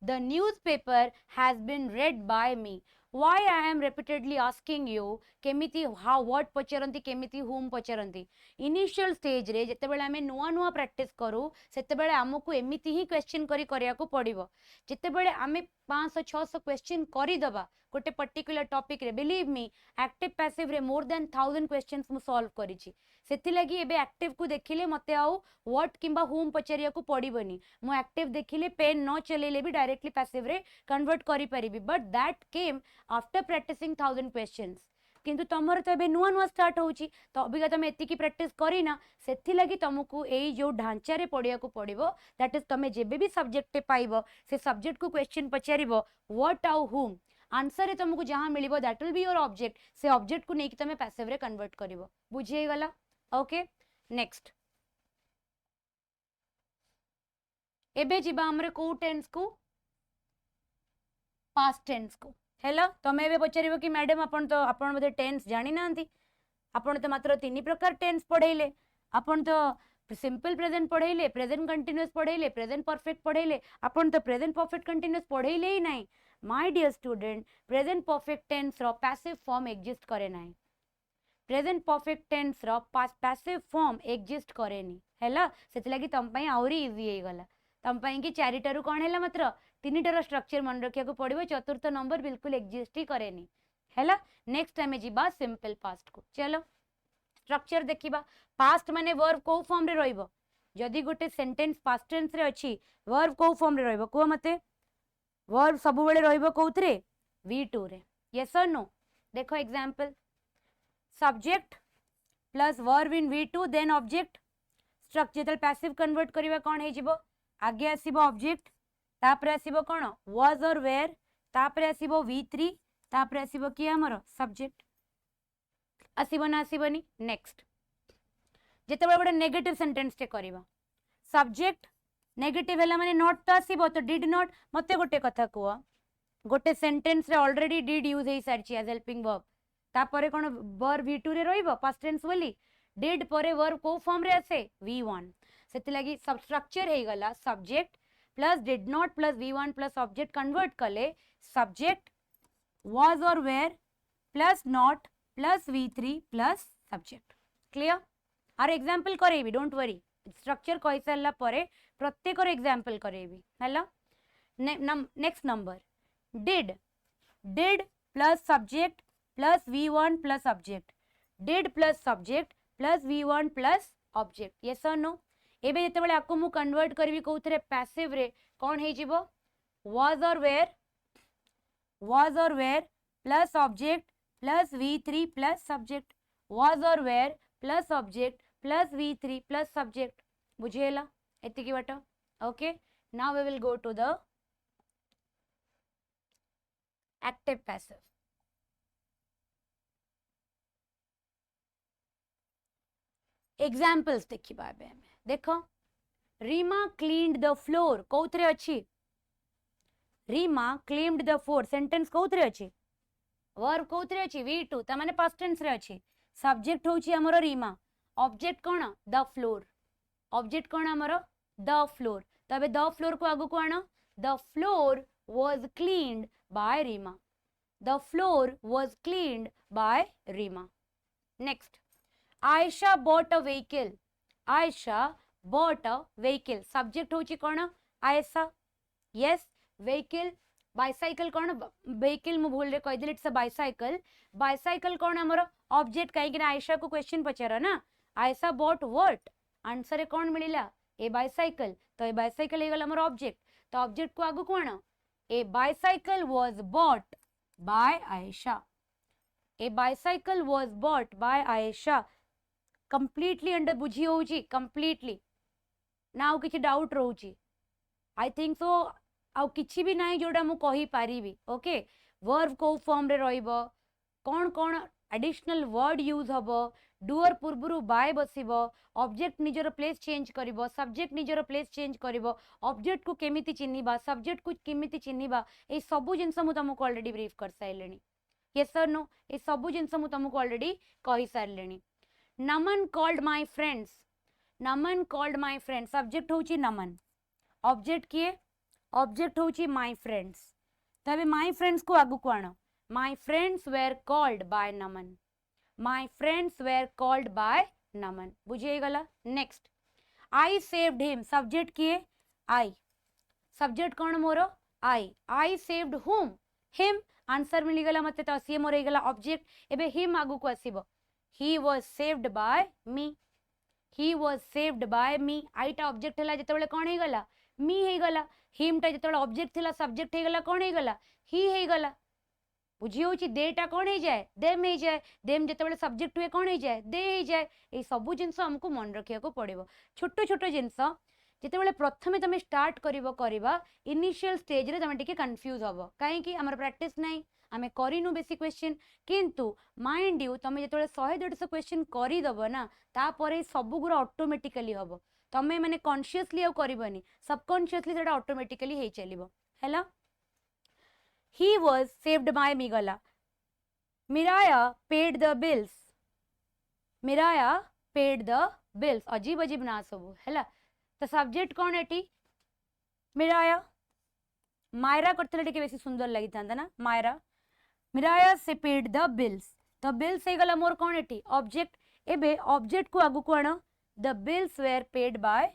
the newspaper has been read by me why I am repeatedly asking you केमिति how what पचरंती केमिति whom पचरंती initial stage रे जते बेले हमें नुआ नुआ प्रैक्टिस करू सेते बेले हमकु एमिति ही क्वेश्चन करिया को पड़िबो जते बेले हमें 500 600 क्वेश्चन करि दबा गोटे पर्टिकुलर टॉपिक रे बिलीव मी एक्टिव पैसिव रे मोर देन 1000 क्वेश्चंस मु सॉल्व करिछि सेति लागि एबे एक्टिव को देखिले मते आउ व्हाट किंबा होम पचरिया को पड़िबनी मु एक्टिव देखिले पेन न चलेले भी डायरेक्टली पैसिव रे कन्वर्ट करि परिबी but that came after practicing 1000 questions किंतु तमर तो एबे नुआ नुआ स्टार्ट होउची तो अबिका तमे एति की प्रैक्टिस करिना सेथि लागि तुमको एई जो ढांचा रे पड़िया को पड़िबो दैट इज तमे जेबे भी सब्जेक्ट पाइबो से सब्जेक्ट को क्वेश्चन पचारिबो व्हाट आउ होम आंसर तुमको जहां मिलिबो that will be your object से ऑब्जेक्ट को नेकी तमे पैसिव रे कन्वर्ट करिवो बुझिए गला ओके नेक्स्ट एबे जिबा हमरे को टेंस को पास्ट टेंस को हेला तमे एबे पचारिबो कि मैडम आपण मते टेंस जानि नांती आपण तो मात्र तीन प्रकार टेंस पढैले आपण तो सिंपल प्रेजेंट पढैले प्रेजेंट कंटीन्यूअस पढैले प्रेजेंट परफेक्ट पढैले आपण तो प्रेजेंट परफेक्ट कंटीन्यूअस पढैले ही नाही my dear student present perfect tense रो पैसिव फॉर्म एग्जिस्ट करे नाही प्रेजेंट परफेक्ट टेंस रो पैसिव फॉर्म एग्जिस्ट करेनी हैला सेति लागि तम पई आउरी इजी हे गला तम पई कि चारिटारु कोन हैला मात्र तीनटार स्ट्रक्चर मन रखिया को पड़िबो चतुर्थ नंबर बिल्कुल एग्जिस्ट ही करेनी हैला नेक्स्ट टाइम जिबा सिंपल पास्ट को चलो स्ट्रक्चर देखिबा पास्ट माने वर्ब को फॉर्म रे रहिबो जदि गोटे सेंटेंस पास्ट टेंस रे अछि वर्ब को फॉर्म रे रहइबो को मते वर्ब सब बेले रहइबो कोउथरे V2 रे यस और नो देखो example subject plus verb in V2 then object structure जेतल पैसिव कन्वर्ट करिवा कोन हे जिवो आगे आसीबो ऑब्जेक्ट तापर आसीबो कोन वाज और वेयर तापर आसीबो V3 तापर आसीबो कि हमर सब्जेक्ट आसीबो ना आसीबोनी नेक्स्ट जेतेबेले गोटे नेगेटिव सेंटेंस टे करिवा सब्जेक्ट नेगेटिव हैला माने नॉट तो आसीबो तो डिड नॉट मते गोटे कथा को गोटे सेंटेंस रे ऑलरेडी डिड यूज हे सारची एज हेल्पिंग वर्ब तापरे कोन वर्ब V2 रे रहइबो पास्ट टेंस बोली डिड परे वर्ब को फॉर्म रे आसे V1 सेति लागि सब स्ट्रक्चर हे गला subject plus did not plus V1 plus object convert कले subject was or were plus not plus V3 plus subject clear आर एग्जांपल करेबी डोंट वरी स्ट्रक्चर कहि सारला परे प्रत्येक और एग्जांपल करेबी हला next number did plus subject plus V1 plus object did plus subject plus V1 plus object yes और नो एबे जेतेबेले आको मु कन्वर्ट करबी कोथरे पैसिव रे कोन हे जिवो was or were plus object plus V3 plus subject was or were plus object plus V3 plus subject बुझेला एतिकी बात okay now we will go to the active passive examples देखिबा बे देखो रीमा क्लीन्ड द फ्लोर कोथरे अछि Reema cleaned the floor sentence कोथरे अछि वर्ब कोथरे अछि V2 त माने पास्ट टेंस रे अछि सब्जेक्ट होछि हमरो रीमा ऑब्जेक्ट कोन द फ्लोर ऑब्जेक्ट कोन हमरो द फ्लोर तबे द फ्लोर को आगु को आनो the floor was cleaned by Reema the floor was cleaned by Reema next Ayesha bought a vehicle Ayesha bought a vehicle subject होछि कोन आयशा यस व्हीकल बाइसाइकल कोन व्हीकल मु भूल रे कहि दिल इट्स अ बाइसाइकल कोन हमर ऑब्जेक्ट काहे कि आयशा को क्वेश्चन पचारा ना आयशा बॉट व्हाट आंसर कोन मिलिला ए बाइसाइकल तो ए बाइसाइकल हे गला हमर ऑब्जेक्ट तो ऑब्जेक्ट को आगु कोन a bicycle was bought by Ayesha a bicycle was bought by Ayesha completely under बुझी होउची कंप्लीटली नाउ किछि डाउट रहउची आई थिंक सो आउ किछि भी नाही जोडा मु कहि पारिबी ओके वर्ब को फॉर्म रे रहइबो कोन कोन एडिशनल वर्ड यूज हबो डुअर पूर्वरु बाय बसिबो ऑब्जेक्ट निजर प्लेस चेंज करिवो सब्जेक्ट निजर प्लेस चेंज करिवो ऑब्जेक्ट को केमिति चिन्हिबा सब्जेक्ट को केमिति चिन्हिबा ए सबु जिंस मु तुमको ऑलरेडी ब्रीफ कर साइलेनी यस और नो ए सबु जिंस मु तुमको ऑलरेडी कहि साइलेनी Naman called my friends subject होची नमन ऑब्जेक्ट किए ऑब्जेक्ट होची माय फ्रेंड्स तबे माय फ्रेंड्स को आगु को आनो my friends were called by Naman my friends were called by Naman बुझिए गला next I saved him subject किए आई सब्जेक्ट कौन मोरो I saved whom him answer मिली गला मते तो सी मोर गला ऑब्जेक्ट एबे हिम आगु को आसीबो ही वाज सेव्ड बाय मी आई टा ऑब्जेक्ट हला जेतेबेले कोन हे गला मी हे गला हिम टा जेतेबेले ऑब्जेक्ट थिला सब्जेक्ट हे गला कोन हे गला ही हे गला बुझी होची दे टा कोन हे जाय देम हे जाय देम जेतेबेले सब्जेक्ट हुए कोन हे जाय दे हे जाय ए सब जिंस हमको मन रखिया को पड़िबो छोटो छोटो जिंस जेतेबेले प्रथमे तमे स्टार्ट करबा इनिशियल स्टेज रे तमे टिके कंफ्यूज हबो काहे कि हमर प्रैक्टिस नै आमे करिनु बेसी क्वेश्चन किंतु माइंड यू तमे जेतेबेले 100-150 क्वेश्चन करि दबो ना ता परे सब गुरा ऑटोमेटिकली हबो तमे माने कॉन्शियसली आ करबनी सबकॉन्शियसली सेटा ऑटोमेटिकली हे चलिबो हैला ही वाज सेव्ड बाय मी गला मिराया पेड द बिल्स अजीब अजीब ना सब हैला तो सब्जेक्ट कौन एटी मिराया मायरा करथले टिके बेसी सुंदर लागि थांदा ना मायरा मिराया से पेड द बिल्स तो बिल्स हे गला मोर कौन एटी ऑब्जेक्ट एबे ऑब्जेक्ट को आगु कोन the bills were paid by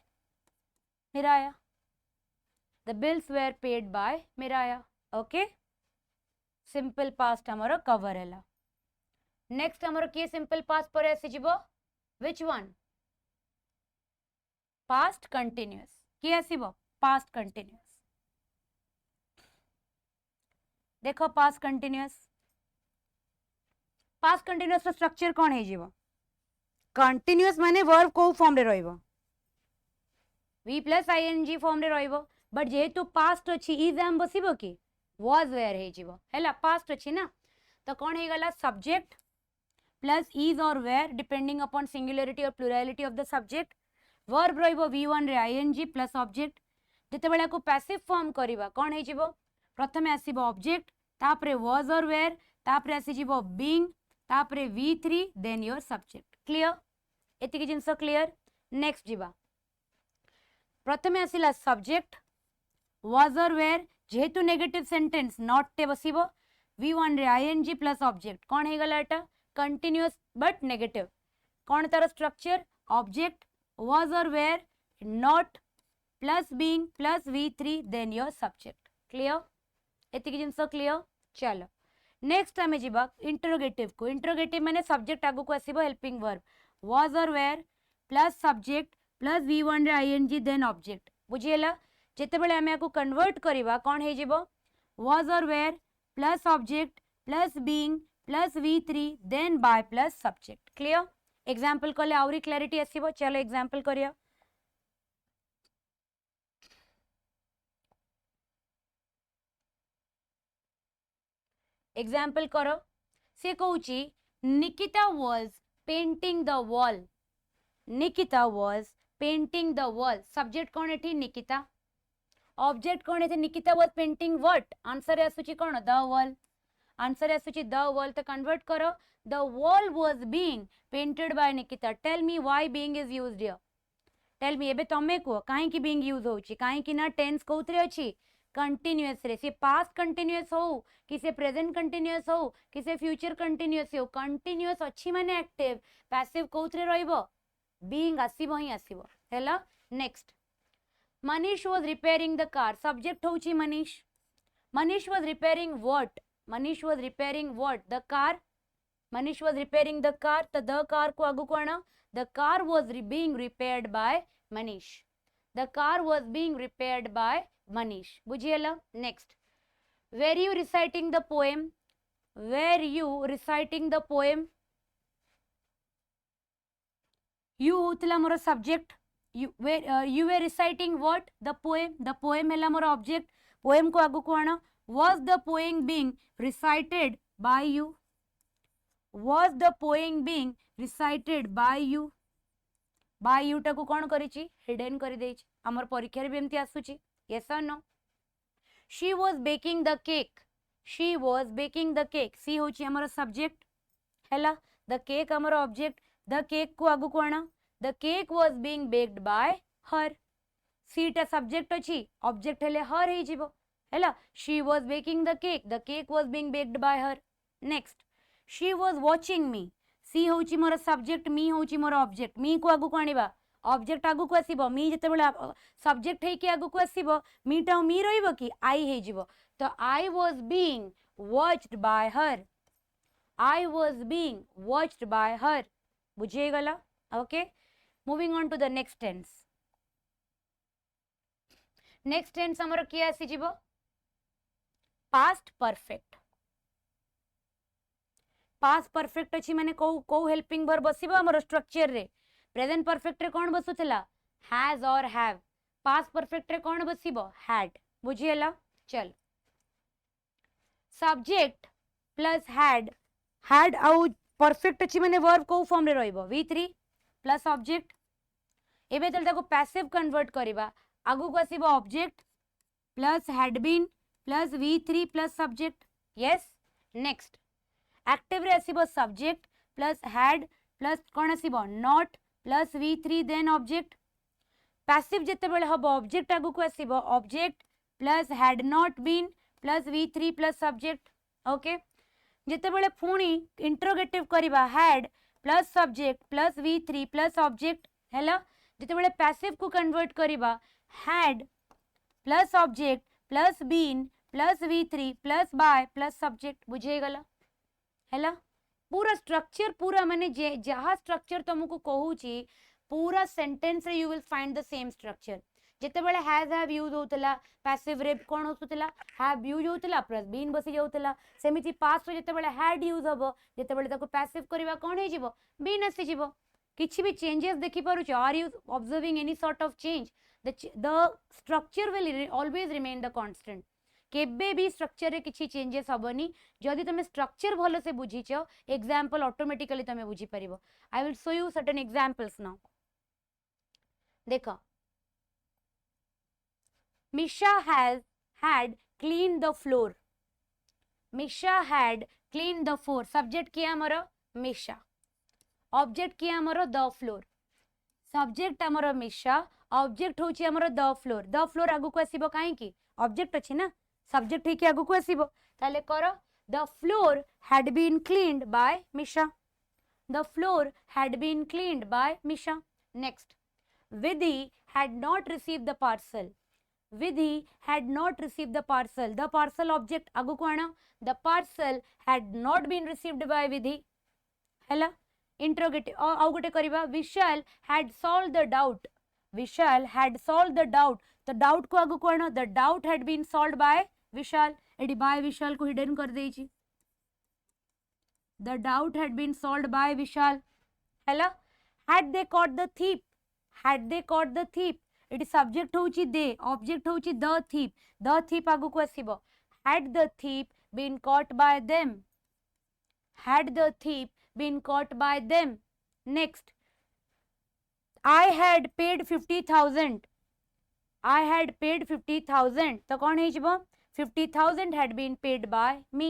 Miraya okay simple past हमरो कवर हैला नेक्स्ट हमरो के सिंपल पास्ट पर आसी जिवो व्हिच वन पास्ट कंटिन्यूअस किए आसीबो पास्ट कंटिन्यूअस देखो पास्ट कंटिन्यूअस स्ट्रक्चर कौन है जीवो कंटिन्यूअस माने वर्ब को फॉर्म रे रहइबो वी प्लस आईएनजी फॉर्म रे रहइबो बट जेहेतु पास्ट अछि इज एम बसिबो कि वाज वेयर हे जीवो हैला पास्ट अछि ना तो कौन हे गला subject plus is or were depending upon singularity or plurality of the subject verb रहइबो v1 रे आईएनजी प्लस ऑब्जेक्ट जते बेला को पैसिव फॉर्म करिबा कौन हे जीवो प्रथमे आसीबो ऑब्जेक्ट तापरे वाज और वेयर तापरे आसी जीवो बीइंग तापरे v3 then your subject clear एतिकी जिंस क्लियर नेक्स्ट जीवा प्रथमे आसिला सब्जेक्ट वाज और वेयर जेहेतु नेगेटिव सेंटेंस नॉट टे बसिबो v1 रे आईएनजी प्लस ऑब्जेक्ट कौन हे गला एटा कंटिन्यूअस बट नेगेटिव कौन तार structure object was or were not plus being plus v3 then your subject clear एतिकी जिंस क्लियर चलो नेक्स्ट आमे जिबा इंटरोगेटिव को इंटरोगेटिव माने सब्जेक्ट आगु को आसीबो helping verb was or were plus subject plus v1 रे आईएनजी देन ऑब्जेक्ट बुझिएला जेते बेले आमे आकु कन्वर्ट करिबा कोन हे जिवो was or were plus object plus being plus v3 then by plus subject clear example कले आउरी क्लैरिटी आसीबो चलो एग्जांपल करिया एग्जांपल करो से कहूची Nikita was painting the wall Nikita was painting the wall subject कौन एठी निकिता ऑब्जेक्ट कौन एठी Nikita was painting what answer आसुची कौन द वॉल आंसर आसुची द वॉल तो कन्वर्ट करो the wall was being painted by Nikita tell me why being is used here tell me एबे तमे को काहे की बीइंग यूज होची काहे की ना टेंस कोउतरे अछि कंटिन्यूअस रे से पास्ट कंटिन्यूअस हो कि से प्रेजेंट कंटिन्यूअस हो कि से फ्यूचर कंटिन्यूअस हो कंटिन्यूअस अछि माने एक्टिव पैसिव कोउतरे रहइबो बीइंग आसीबो ही आसीबो हैला next Manish was repairing the car subject होची Manish Manish was repairing what Manish was repairing what the car Manish was repairing the car तो द कार को आगु को आना the car was being repaired by Manish the car was being repaired by Manish बुझिएला next were you reciting the poem were you reciting the poem you होतला more subject you were reciting what the poem hela more object poem को आगु को आना was the poem being recited by you was the poem being recited by you टा को कोन करिछि hidden करि देछि हमर परीक्षा रे बेमति आसुछि yes or no she was baking the cake सी होछि हमर सब्जेक्ट हला the cake हमर ऑब्जेक्ट the cake को आगु को आना the cake was being baked by her सी टा सब्जेक्ट अछि ऑब्जेक्ट हेले her हे जिवो हला she was baking the cake was being baked by her next she was watching me सी होछि मोर सब्जेक्ट मी होछि मोर ऑब्जेक्ट मी को आगु को आनिबा ऑब्जेक्ट आगु को आसीबो मी जते बेला सब्जेक्ट हे कि आगु को आसीबो मी टा मी रहिबो कि आई हे जिवो तो I was being watched by her बुझिए गला okay moving on to the next tense हमर किया आसी जिवो पास्ट परफेक्ट अछि माने को हेल्पिंग वर्ब बसिबो हमर स्ट्रक्चर रे प्रेजेंट परफेक्ट रे कोन बसुतला has or have past perfect रे कोन बसिबो हैड बुझिएला चल सब्जेक्ट प्लस हैड आउ परफेक्ट अछि माने वर्ब को फॉर्म रे रहइबो v3 प्लस ऑब्जेक्ट एबे तल ताको पैसिव कन्वर्ट करिबा आगु को आसीबो object plus had been plus v3 plus subject yes next active रे आसीबो सब्जेक्ट प्लस हैड प्लस कोन आसीबो not plus v3 then object passive जते बेले हबो ऑब्जेक्ट आगु को आसीबो object plus had not been plus v3 plus subject okay जते बेले पुणी इंटरोगेटिव करिबा had plus subject plus v3 plus object हैला जते बेले पैसिव को कन्वर्ट करिबा had plus object plus been plus v3 plus by plus subject बुझे गला हैला पूरा स्ट्रक्चर पूरा माने जे जहा स्ट्रक्चर तुमको कहूची पूरा सेंटेंस रे you will find the same structure जेतेबेले हैज हैव यूज होतला पैसिव रे कोन होतला हैव यूज होतला प्लस बीन बसी जाउतला सेमिति पास्ट रे जेतेबेले हैड यूज हबो जेतेबेले ताको पैसिव करबा कोन हे जिवो बीन आसी जिवो किछि भी चेंजेस देखि पारु छ are you observing any sort of change the structure will always remain the constant केबे भी स्ट्रक्चर रे किछि चेंजेस हबनी जदि तमे स्ट्रक्चर भलो से बुझी छ एग्जांपल ऑटोमेटिकली तमे बुझी परिबो I will show you certain examples now देखो Misha had cleaned the floor. Misha had cleaned the floor. Subject किया हमारा Misha. Object किया हमारा the floor. Subject हमारा Misha. Object होची हमारा the floor. The floor आगु को आसीबो काहे की Object अछि ना Subject ही की आगु को आसीबो ताले करो The floor had been cleaned by Misha. The floor had been cleaned by Misha. Next. Vidhi had not received the parcel. Vidhi had not received the parcel. The parcel object agu ko ana. The parcel had not been received by Vidhi. Hela interrogative. Au gote kariba. Vishal had solved the doubt. Vishal had solved the doubt. The doubt ko agu ko ana. The doubt had been solved by Vishal. Edi by Vishal ko hidden kar deji. The doubt had been solved by Vishal. Hela had they caught the thief. Had they caught the thief. It is subject होची they, object होची the thief आगु को आसीबो had the thief been caught by them, had the thief been caught by them. Next, I had paid 50,000. I had paid 50,000 तो कौन है जिबो 50,000 had been paid by me.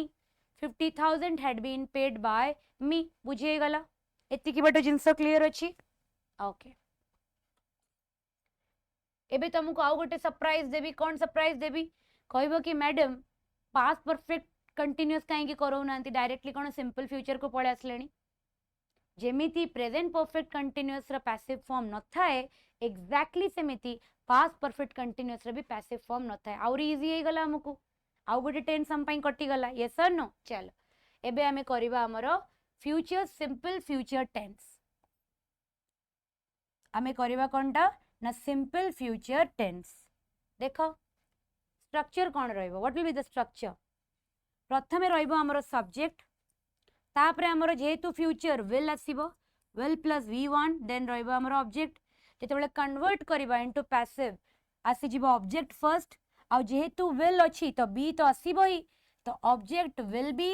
50,000 had been paid by me. बुझे गला एति की बटो जिंस clear अछि okay एबे तुमको आउ गोटे सरप्राइज देबी कौन सरप्राइज देबी कहबो कि मैडम पास्ट परफेक्ट कंटीन्यूअस काहे की करो नांती डायरेक्टली कोन सिंपल फ्यूचर को पळे आसलेनी जेमिति प्रेजेंट परफेक्ट कंटीन्यूअस रा पैसिव फॉर्म न थाए एग्जैक्टली सेमिति पास्ट परफेक्ट कंटीन्यूअस रा भी पैसिव फॉर्म न थाए और इजी हे गला हमको आउ गोटे टेंस हम पई कटि गला यस और नो चलो एबे हमें करबा हमरो फ्यूचर सिंपल फ्यूचर टेंस हमें करबा कोनटा ना सिंपल फ्यूचर टेंस देखो स्ट्रक्चर कौन रहिबो what will be the structure प्रथमे रहिबो हमरो सब्जेक्ट तापरे हमरो जेहेतु फ्यूचर विल आसीबो विल प्लस v1 देन रहिबो हमरो ऑब्जेक्ट जेतेबेले कन्वर्ट करबा इनटू पैसिव आसी जिवो ऑब्जेक्ट फर्स्ट आ जेहेतु विल अछि तो बी तो आसीबो ही तो object will be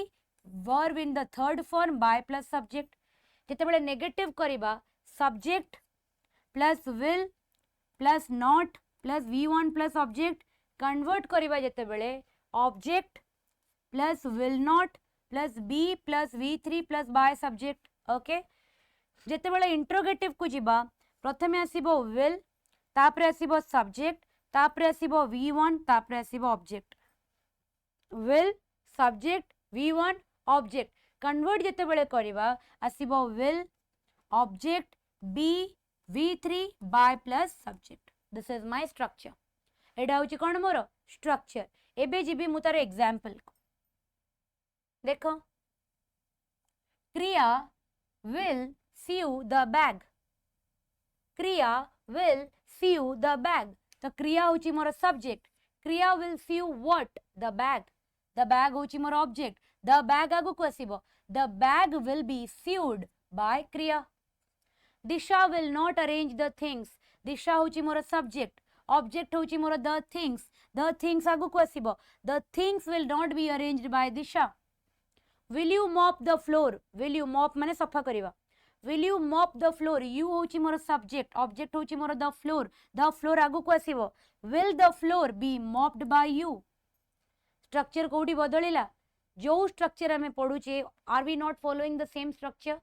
verb in the third form by plus subject जेतेबेले नेगेटिव करबा subject plus will plus not plus v1 plus object convert करबा जेतेबेले object plus will not plus b plus v3 plus by subject okay जेतेबेले interrogative को जिबा प्रथमे आसीबो will तापरे आसीबो subject तापरे आसीबो v1 तापरे आसीबो object will subject v1 object convert जेतेबेले करबा आसीबो will object b v3 by plus subject. This is my structure. एडा होची कोन मोर स्ट्रक्चर एबे जिबी मु तार एग्जांपल देखो क्रिया will sew the bag. क्रिया will sew the bag. तो क्रिया होची मोर सब्जेक्ट क्रिया will sew what the bag. The bag होची मोर ऑब्जेक्ट the bag आगु को आसीबो the bag will be sewed by क्रिया Disha will not arrange the things. Disha होची मोर सब्जेक्ट ऑब्जेक्ट होची मोर the things आगु को आसीबो the things will not be arranged by Disha. Will you mop the floor? Will you mop माने सफा करिवा will you mop the floor? You होची more subject object होची मोर the floor आगु को आसीबो will the floor be mopped by you? Structure कोडी बदलिला जो structure हमें पढुचे are we not following the same structure?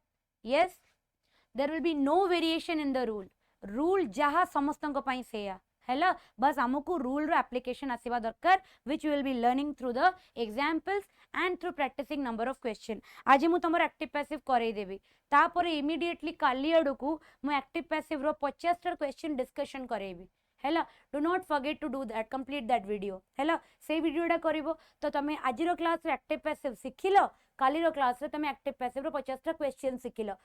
Yes. There will be no variation in the rule. Rule जहा समस्तंक पई सेया हैला बस हमको rule रो application आसीबा दरकार which we will be learning through the examples and through practicing number of question. आज मु तमर active passive करै देबी तापर immediately काली अडकू मु active passive रो 50 टा question discussion करेबी हैला do not forget to do that complete that video हैला से वीडियोडा करिवो तो तमे आजिरो क्लास रे active passive सिखिलो काली रो क्लास रे तमे active passive रो 50 टा question सिखिलो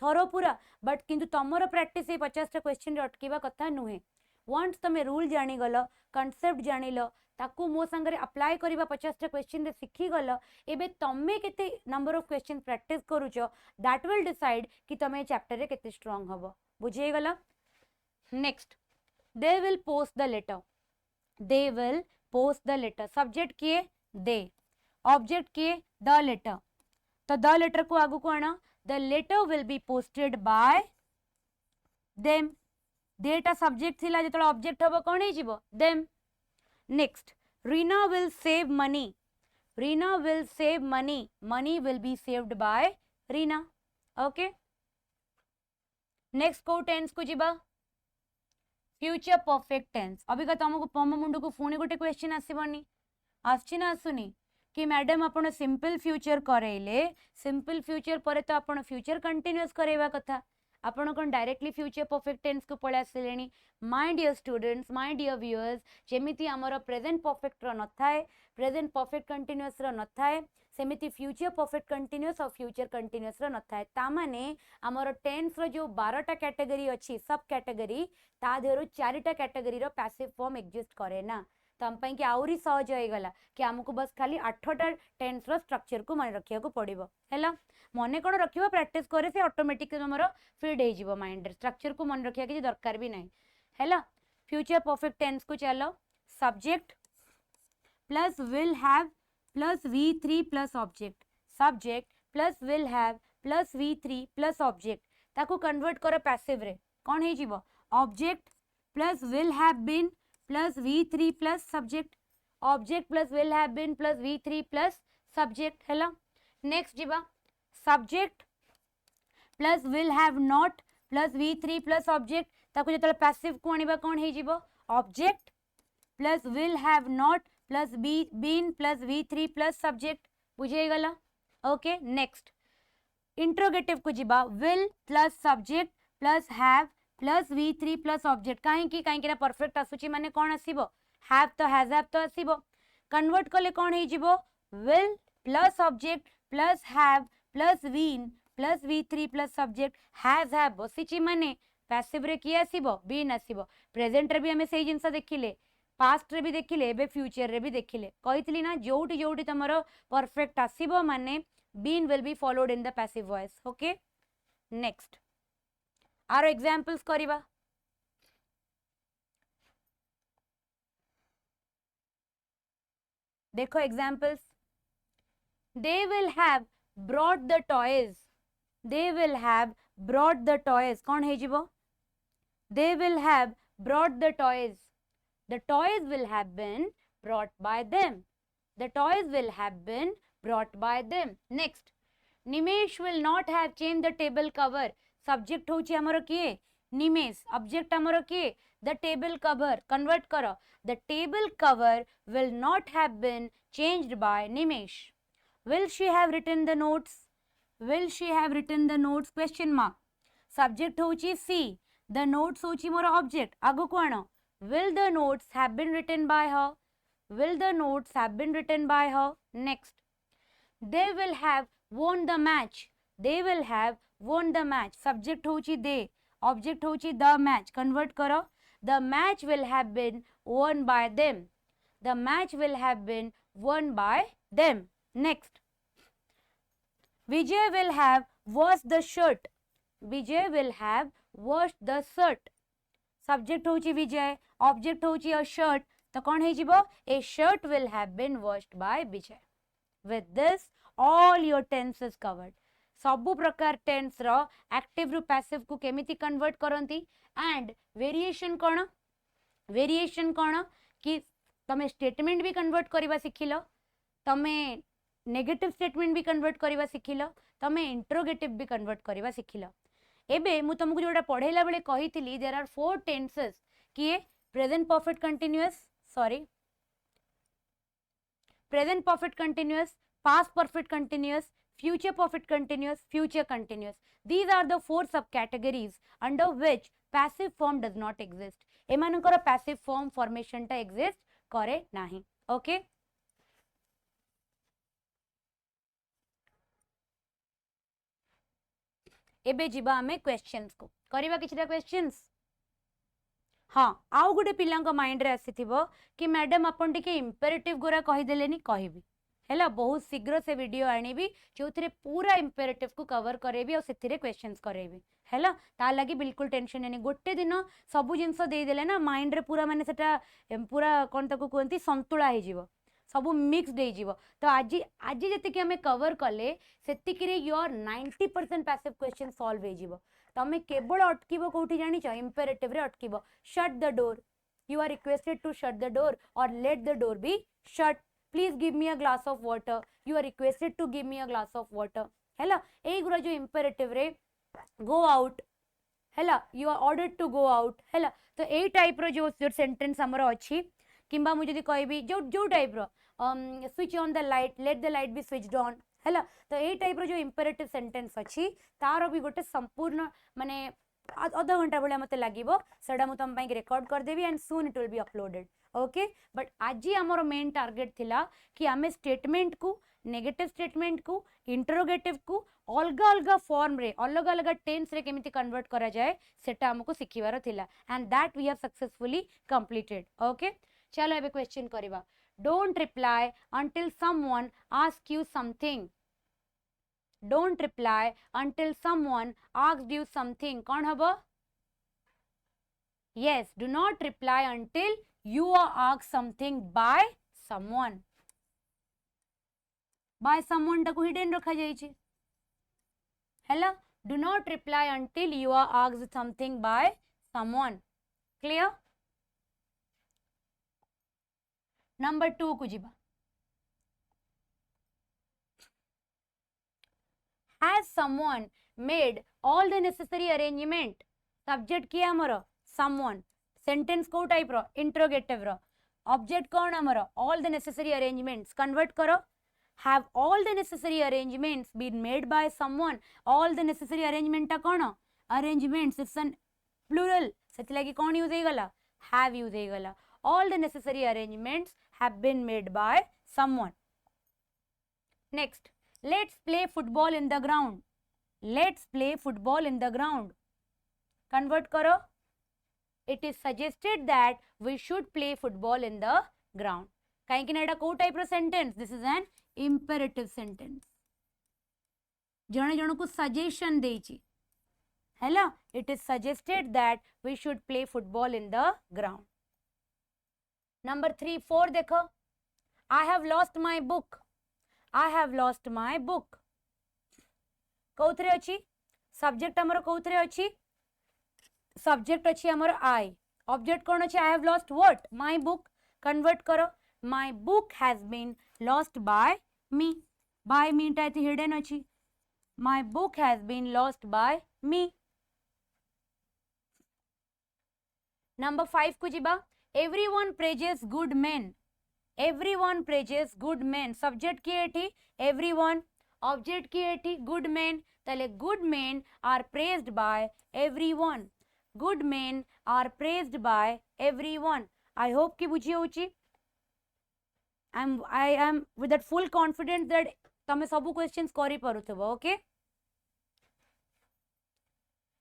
थरो पूरा बट किंतु तमर प्रैक्टिस 50टा क्वेश्चन अटकीवा कथा नुहे वंस तमे रूल जानीगल कॉन्सेप्ट जानिल ताकू मो संगे अप्लाई करबा 50टा क्वेश्चन रे सिखी गल एबे तमे केते नंबर ऑफ क्वेश्चन प्रैक्टिस करूछ दैट विल डिसाइड कि तमे चैप्टर रे केते स्ट्रांग हबो बुझे गला next they will post the letter they will post the letter subject किए दे ऑब्जेक्ट किए द लेटर तो द लेटर को आगु को आना the letter will be posted by them देटा सब्जेक्ट थिला जेतले ऑब्जेक्ट हबो कोन हे जिवो them next Reena will save money Reena will save money money will be saved by Reena okay next को टेंस को जिबा फ्यूचर परफेक्ट टेंस अभी का तुमको पम मुंड को पुणी गोटे क्वेश्चन आसबनी आसची ना आसुनी कि मैडम आपण सिंपल फ्यूचर करेले सिंपल फ्यूचर पर तो आपण फ्यूचर कंटिन्यूअस करेवा कथा आपण कौन डायरेक्टली फ्यूचर परफेक्ट टेंस को पळे आसिलेनी my dear students my dear viewers जेमिति हमर प्रेजेंट परफेक्ट रो न थाए प्रेजेंट परफेक्ट कंटिन्यूअस रो न थाए सेमिति फ्यूचर परफेक्ट कंटिन्यूअस और फ्यूचर कंटिन्यूअस रो न थाए ता माने हमर टेंस रो जो 12टा कैटेगरी अछि सब कैटेगरी ता देरो 4टा कैटेगरी रो पैसिव फॉर्म एग्जिस्ट करे ना तो हम कि आउरी सहज हो गला कि हमको बस खाली 8टा टेंस रो स्ट्रक्चर को मन रखिया को पड़िबो हैला मने कोन रखिबो प्रैक्टिस करे से ऑटोमेटिक हमरो फीड हे जिवो माइंड स्ट्रक्चर को मन रखिया कि दरकार भी नहीं हैला फ्यूचर परफेक्ट टेंस को चलो subject plus will have plus V3 plus object subject plus will have plus V3 plus object ताको कन्वर्ट करो पैसिव रे कोन हे जिवो object plus will have been plus V3 plus subject object plus will have been plus V3 plus subject हैला next जिबा subject plus will have not plus V3 plus object ताको जेतले पैसिव को आनिबा कोन हे जिवो object plus will have not plus been plus V3 plus subject बुझे गला ओके नेक्स्ट इंट्रोगेटिव को जिबा will plus subject plus have plus V3 plus object कहीं ना परफेक्ट आसुची माने कोन आसीबो हैव तो हैज हैव तो आसीबो कन्वर्ट कले कोन हे जिवो will plus object plus have plus been plus V3 plus subject has have बसिची माने पैसिव रे की आसीबो बीन आसीबो प्रेजेंट रे भी हमें सही जिंस देखिले पास्ट रे भी देखिले एबे फ्यूचर रे भी देखिले कहितली ना जोटी जोटी तमरो परफेक्ट आसीबो माने been will be followed in the passive voice okay next आर एग्जांपल्स करिबा देखो examples they will have brought the toys they will have brought the toys कौन है जीवो they will have brought the toys the toys will have been brought by them the toys will have been brought by them next Nimesh will not have changed the table cover subject होची हमरो किए निमेश object हमरो किए the table cover convert करो the table cover will not have been changed by Nimesh will she have written the notes will she have written the notes question mark subject होची C the notes होची मोर object आगो को आनो will the notes have been written by her will the notes have been written by her next they will have won the match they will have won the match subject होची they object होची the match convert करो the match will have been won by them the match will have been won by them next Vijay will have washed the shirt Vijay will have washed the shirt subject होची विजय object होची अ shirt तो कौन है जीवो a shirt will have been washed by Vijay with this all your tense is covered सबु प्रकार tense रो active रु पैसिव को केमिति कन्वर्ट करंती एंड वेरिएशन कोन कि तमे स्टेटमेंट भी कन्वर्ट करबा सिखिलो तमे नेगेटिव स्टेटमेंट भी कन्वर्ट करबा सिखिलो तमे इंट्रोगेटिव भी कन्वर्ट करबा सिखिलो एबे मु तुमको जोटा पढ़ेला बेले कहितली देयर आर 4 टेंसेस किए present perfect continuous present perfect continuous past perfect continuous future perfect continuous future continuous these are the 4 sub categories under which passive form does not exist एमानकर पैसिव फॉर्म फॉर्मेशन टा exist करे नाही okay एबे जिबा आमे questions को करिबा किछटा questions. हाँ आउ गोटे पिलांको माइंड रे आसीथिबो कि मैडम आपण टिके इंपेरेटिव गोरा कहि देलेनी कहिबी हैला बहुत शीघ्र से वीडियो आनिबी जो थिरे पूरा इंपेरेटिव को कवर करेबी और सेथिरे क्वेश्चंस करेबी हैला ता लागि बिल्कुल टेंशन नेनी गोटे दिन सब जिंस दे देले ना माइंड रे पूरा माने सेटा पूरा कोन ताको कहंती संतुला हे जीवो सब मिक्सड हे जीवो। तो आज आज जति कि हमें कवर कले सेतिकरे योर 90% पैसिव क्वेश्चन सॉल्व हे जीवो। तमे केवल अटकीबो कोठी जानि छ इंपेरेटिव रे अटकीबो shut the door you are requested to shut the door or let the door be shut please give me a glass of water you are requested to give me a glass of water हैला एई गुरा जो imperative रे go out हैला you are ordered to go out हैला। तो एई type रो जो sentence हमर अछि किंबा मु जदी कहबी जो जो टाइप रो switch on the light let the light be switched on हैला। तो एई टाइप रो जो इंपेरेटिव सेंटेंस अछि तारो भी गोटे संपूर्ण माने आधा घंटा भले मते लागिवो सेडा मु तम पई रिकॉर्ड कर देबी and soon it will be uploaded okay. But आज हमर मेन टारगेट थिला कि आमे स्टेटमेंट को नेगेटिव स्टेटमेंट को इंटरोगेटिव को अलग अलग फॉर्म रे अलग अलग टेंस रे केमिति कन्वर्ट करा जाए सेटा हमको सिखिबार थिला and that we have successfully completed okay. चलो एबे क्वेश्चन करिबा don't reply until someone ask you something don't reply until someone asks you something कौन हबो yes do not reply until you are asked something by someone टाको hidden रखा जाई छी हैला do not reply until you are asked something by someone clear। Number 2 को जिबा has someone made all the necessary arrangement subject किया हमरो someone sentence को टाइप रो interrogative रो object कौन हमरो all the necessary arrangements convert करो have all the necessary arrangements been made by someone all the necessary arrangement ता कौन arrangements it's an plural सेति लागि कौन यूज हे गला have यूज हे गला all the necessary arrangements have been made by someone। next let's play football in the ground let's play football in the ground convert karo it is suggested that we should play football in the ground kahin ki na eta ko type ro sentence this is an imperative sentence jane jano ko suggestion deichi hela it is suggested that we should play football in the ground। number 3 4 dekho I have lost my book I have lost my book कौथरे अछि subject हमर कौथरे अछि subject अछि हमर I object कोन अछि I have lost what my book convert करो my book has been lost by me by me टा इति hidden अछि my book has been lost by me। number 5 को जिबा everyone praises good men everyone praises good men subject की एठी everyone object की एठी good men तले good men are praised by everyone good men are praised by everyone। I hope कि बुझी होची I am with that full confidence that तमे सब questions करि परुथबो okay।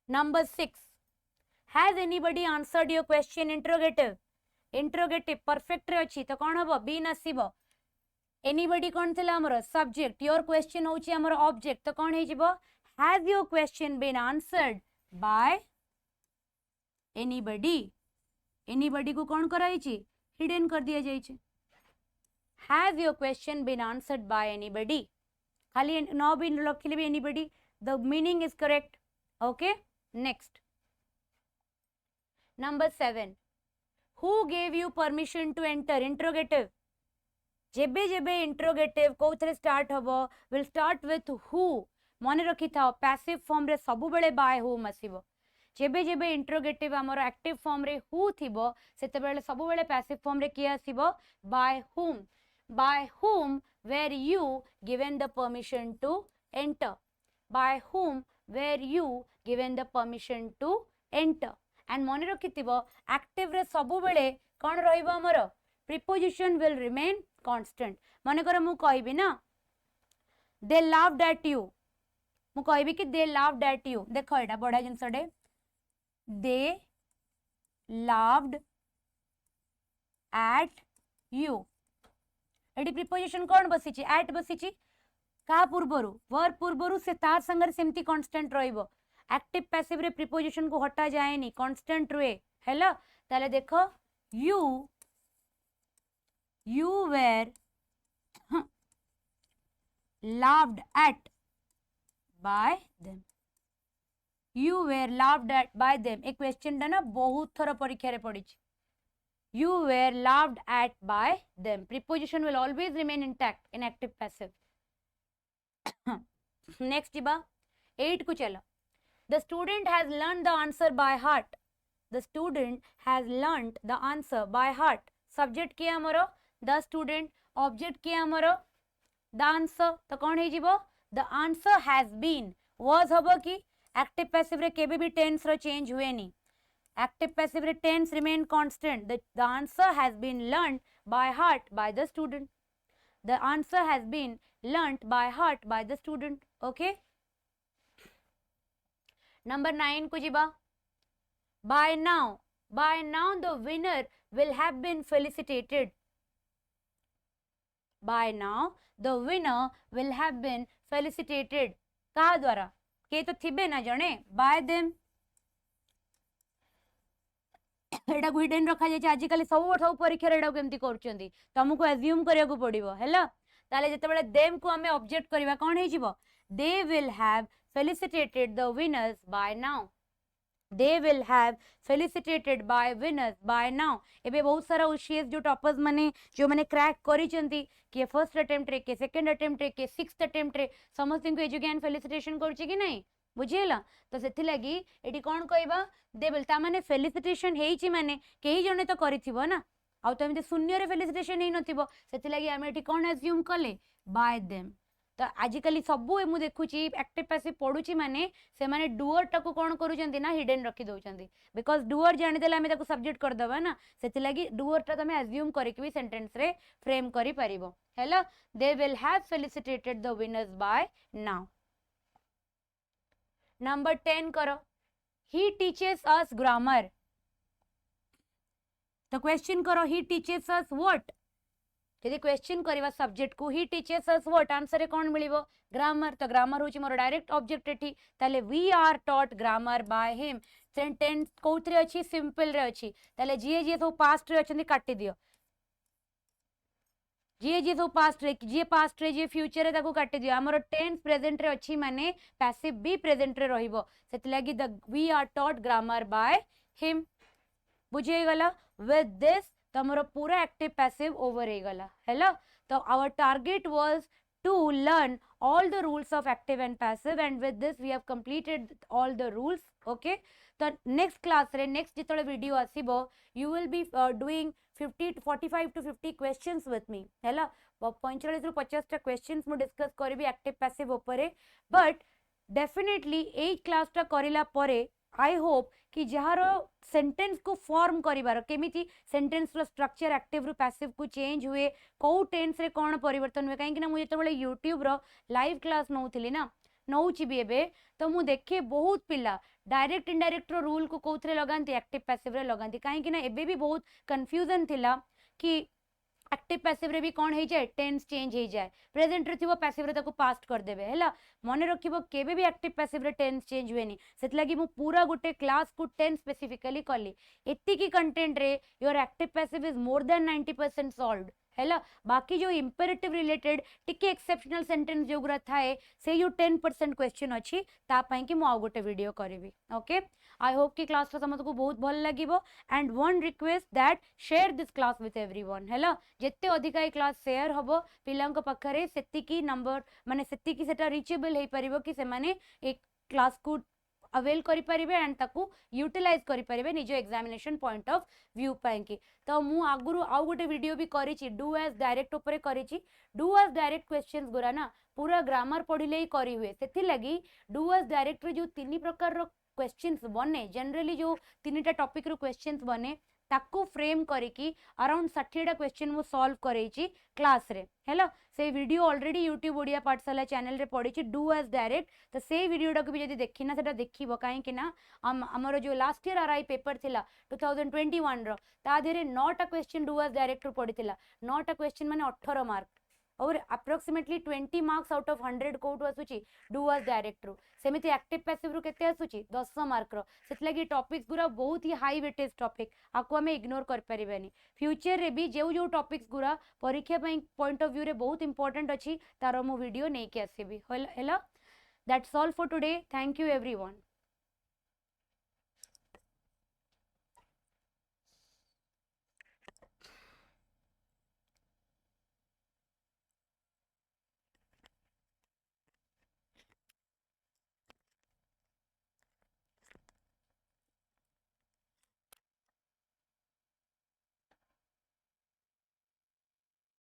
number 6 has anybody answered your question interrogative interrogative perfect रे अछि तो कोन हबो बीन आसीबो एनीबॉडी कोन थिला हमर सब्जेक्ट योर क्वेश्चन होची हमर ऑब्जेक्ट तो कोन हे जिवो has your question been answered by anybody anybody को कोन कराई छी हिडन कर दिया जाई छी has your question been answered by anybody खाली नो बीन लखिले भी anybody the meaning is correct okay. Next number 7 who gave you permission to enter interrogative जेबे जेबे इंट्रोगेटिव कोथरे स्टार्ट हबो विल स्टार्ट विथ who माने रखि था पैसिव फॉर्म रे सब बेले बाय whom आसीबो जेबे जेबे इंट्रोगेटिव हमर एक्टिव फॉर्म रे who थिबो सेते बेले सब बेले पैसिव फॉर्म रे किया आसीबो by whom were you given the permission to enter by whom were you given the permission to enter and मन रखिथिबो एक्टिव रे सबु बेले कोन रहइबो हमर प्रीपोजिशन विल रिमेन कांस्टेंट। माने कर मु कहबी ना दे लाफ्ड एट यू मु कहबी कि दे लाव्ड एट यू। देख एटा बढ़िया जिनसटे, दे लाव्ड एट यू। एटी प्रिपोजिशन कौन बसीची? एट बसीची। का पूर्वरु? वर्ब पूर्वरु से तार संगर सेमती कांस्टेंट रहइबो। एक्टिव पैसिव रे प्रिपोजिशन को हटा जाएनी, कांस्टेंट रुए। हेला ताले देखो, you were laughed at by them. You were laughed at by them. एक क्वेश्चन ना बहुत थर परीक्षा रे पड़ी। You were laughed at by them. Preposition will always remain intact in active passive. Next jiba 8 को चलो। The student has learned the answer by heart. The student has learned the answer by heart. Subject किया हमरो the student, object किया हमरो the answer। तो कौन है जिबो? The answer has been। was हबो की active passive रे केबे भी tense रो change हुए नहीं। Active passive tense remain constant. The answer has been learnt by heart by the student. The answer has been learnt by heart by the student. Okay. Number 9 को जिबा। By now the winner will have been felicitated. By now the winner will have been felicitated. कहा द्वारा? के तो थिबे ना जने? By them। एटा को hidden रखा जाय आजिकल सब परीक्षा रे एटा केमती करचंदी, तुमको अज्यूम करिया को पड़िबो। हैला ताले जते बेले देम को हमें ऑब्जेक्ट करबा कोन हे जिवो? They will have felicitated the winners by now. They will have felicitated by winners by now. एबे बहुत सारा ओसीएस जो टॉपर्स माने जो माने क्रैक करिचंती कि फर्स्ट अटेम्प्ट रे के सेकंड अटेम्प्ट रे के सिक्स्थ अटेम्प्ट रे समस्त को एजुकेशन फेलिसिटेशन करछि कि नहीं बुझेला। तो सेथि लगी एटी कोन कहबा? दे विल ता माने फेलिसिटेशन हेइछि माने केही जने तो करिथिबो ना, आ तो एमते शून्य रे फेलिसिटेशन हेइ नथिबो। सेथि लगी हम एटी कोन अज्यूम कले? Bye them. तो आजिकली सबू मु देखुची एक्टिव पैसिव पढुची माने से माने डुअर टाको कोन करूचंती ना हिडन रखी दउचंती, बिकॉज डुअर जानि देला हमें ताको सब्जेक्ट कर दबा ना, सेथि लगी डुअर टा तमे अज्यूम करके भी सेंटेंस रे फ्रेम करि परिबो। Hello, they will have felicitated the winners by now. Number 10 करो। He teaches us grammar. तो क्वेश्चन करो, he teaches us what? यदि क्वेश्चन करवा सब्जेक्ट को he teaches us what, answer रे कोन मिलिबो? ग्रामर। तो ग्रामर होची मोर डायरेक्ट ऑब्जेक्ट एठी, ताले we are taught grammar by him। Sentence कोथरे अछि? सिंपल रे अछि, ताले जे सब पास्ट रे अछंती काटी दियो। जे सब पास्ट रे, जे पास्ट रे जे फ्यूचर रे ताको काटी दियो। हमर टेंस प्रेजेंट रे अछि माने पैसिव भी प्रेजेंट रे रहिबो, सेति लागि the we are taught grammar by him. बुझे गला? विथ दिस तमरो पूरा एक्टिव पैसिव ओवर हे गला। हेलो, तो our target was to learn all the rules of active and passive, and with this we have completed all the rules. Okay, तो next class रे next जितले video आसीबो you will be doing 45 to 50 questions with me। हैला 45 रु 50 टा questions मु discuss करबी active passive ऊपर, but definitely AE class टा करिला परे आई होप कि जहार सेंटेंस को फॉर्म करिवार केमिति सेंटेंस रो स्ट्रक्चर एक्टिव रु पैसिव को चेंज हुए, को टेंस रे कोन परिवर्तन हुए, काहे कि ना मु जेते बेले यूट्यूब रो लाइव क्लास नउथिली ना, नउची भी एबे, तो मु देखे बहुत पिला डायरेक्ट इनडायरेक्ट रो रूल को कोथरे लगांती एक्टिव पैसिव रे लगांती, काहे कि ना एबे भी बहुत कंफ्यूजन थिला कि एक्टिव पैसिव रे भी कोन हे जाय, टेंस चेंज हे जाय, प्रेजेंट रे थिबो पैसिव रे ताको पास्ट कर देबे। हैला मने रखिबो केबे भी एक्टिव पैसिव रे टेंस चेंज हुएनी, सेत लागि मु पूरा गुटे क्लास को टेंस स्पेसिफिकली कली। एत्ती की कंटेंट रे your active passive is more than 90% solved. हैला बाकी जो इंपेरेटिव रिलेटेड टिके एक्सेप्शनल सेंटेंस जो गुरा थाए से यो 10% क्वेश्चन अछि, ता पई कि मु आ गुटे वीडियो करबी। ओके, आई होप कि क्लास रो समझ को बहुत भल लागिबो, and one request that share this class with everyone. हैला जेते अधिका ए क्लास शेयर हबो पिलांको पखरे सेति की नंबर माने सेति की सेटा रीचेबल हे परिबो कि से माने एक क्लास को अवेल करि परिबे एंड ताकू यूटिलाइज करि परिबे निजो एग्जामिनेशन पॉइंट ऑफ व्यू पाई कि। तो मु आगुरु आउ गोटे वीडियो भी करिछि डू एज डायरेक्ट ऊपर करिछि। डू एज डायरेक्ट क्वेश्चंस गुरा ना पूरा ग्रामर पढिले ही करि हुए, सेति लागि डू एज डायरेक्ट रे जो तीन प्रकार रो क्वेश्चंस बने, जनरली जो तीनटा टॉपिक रो क्वेश्चंस बने ताको फ्रेम करिकी अराउंड 60टा क्वेश्चन मु सॉल्व करैछि क्लास रे हेलो से वीडियो ऑलरेडी यूट्यूब ओडिया पाठशाला चैनल रे पड़ी डू एज डायरेक्ट तो से वीडियोटा को भी जदि देखिना सेटा देखिबो कहीं ना हमर जो लास्ट ईयर आरआई पेपर थिला 2021 रो ता देरे 9टा क्वेश्चन डू एज डायरेक्ट रो पड़ीथिला 9टा क्वेश्चन माने 18 मार्क और अप्रोक्सीमेटली 20 मार्क्स आउट ऑफ 100 कोटू आसुची डू एज डायरेक्ट रू सेमिति एक्टिव पैसिव रू केते आसुची 10 मार्क रो सेतलागी टॉपिक्स गुरा बहुत ही हाई वेटेज टॉपिक आको हमें इग्नोर कर परिबानी फ्यूचर रे भी जो जो टॉपिक्स गुरा परीक्षा पॉइंट ऑफ व्यू रे बहुत इंपोर्टेंट अछि तारो मो वीडियो नै के आसीबी hello that's all for today thank you everyone.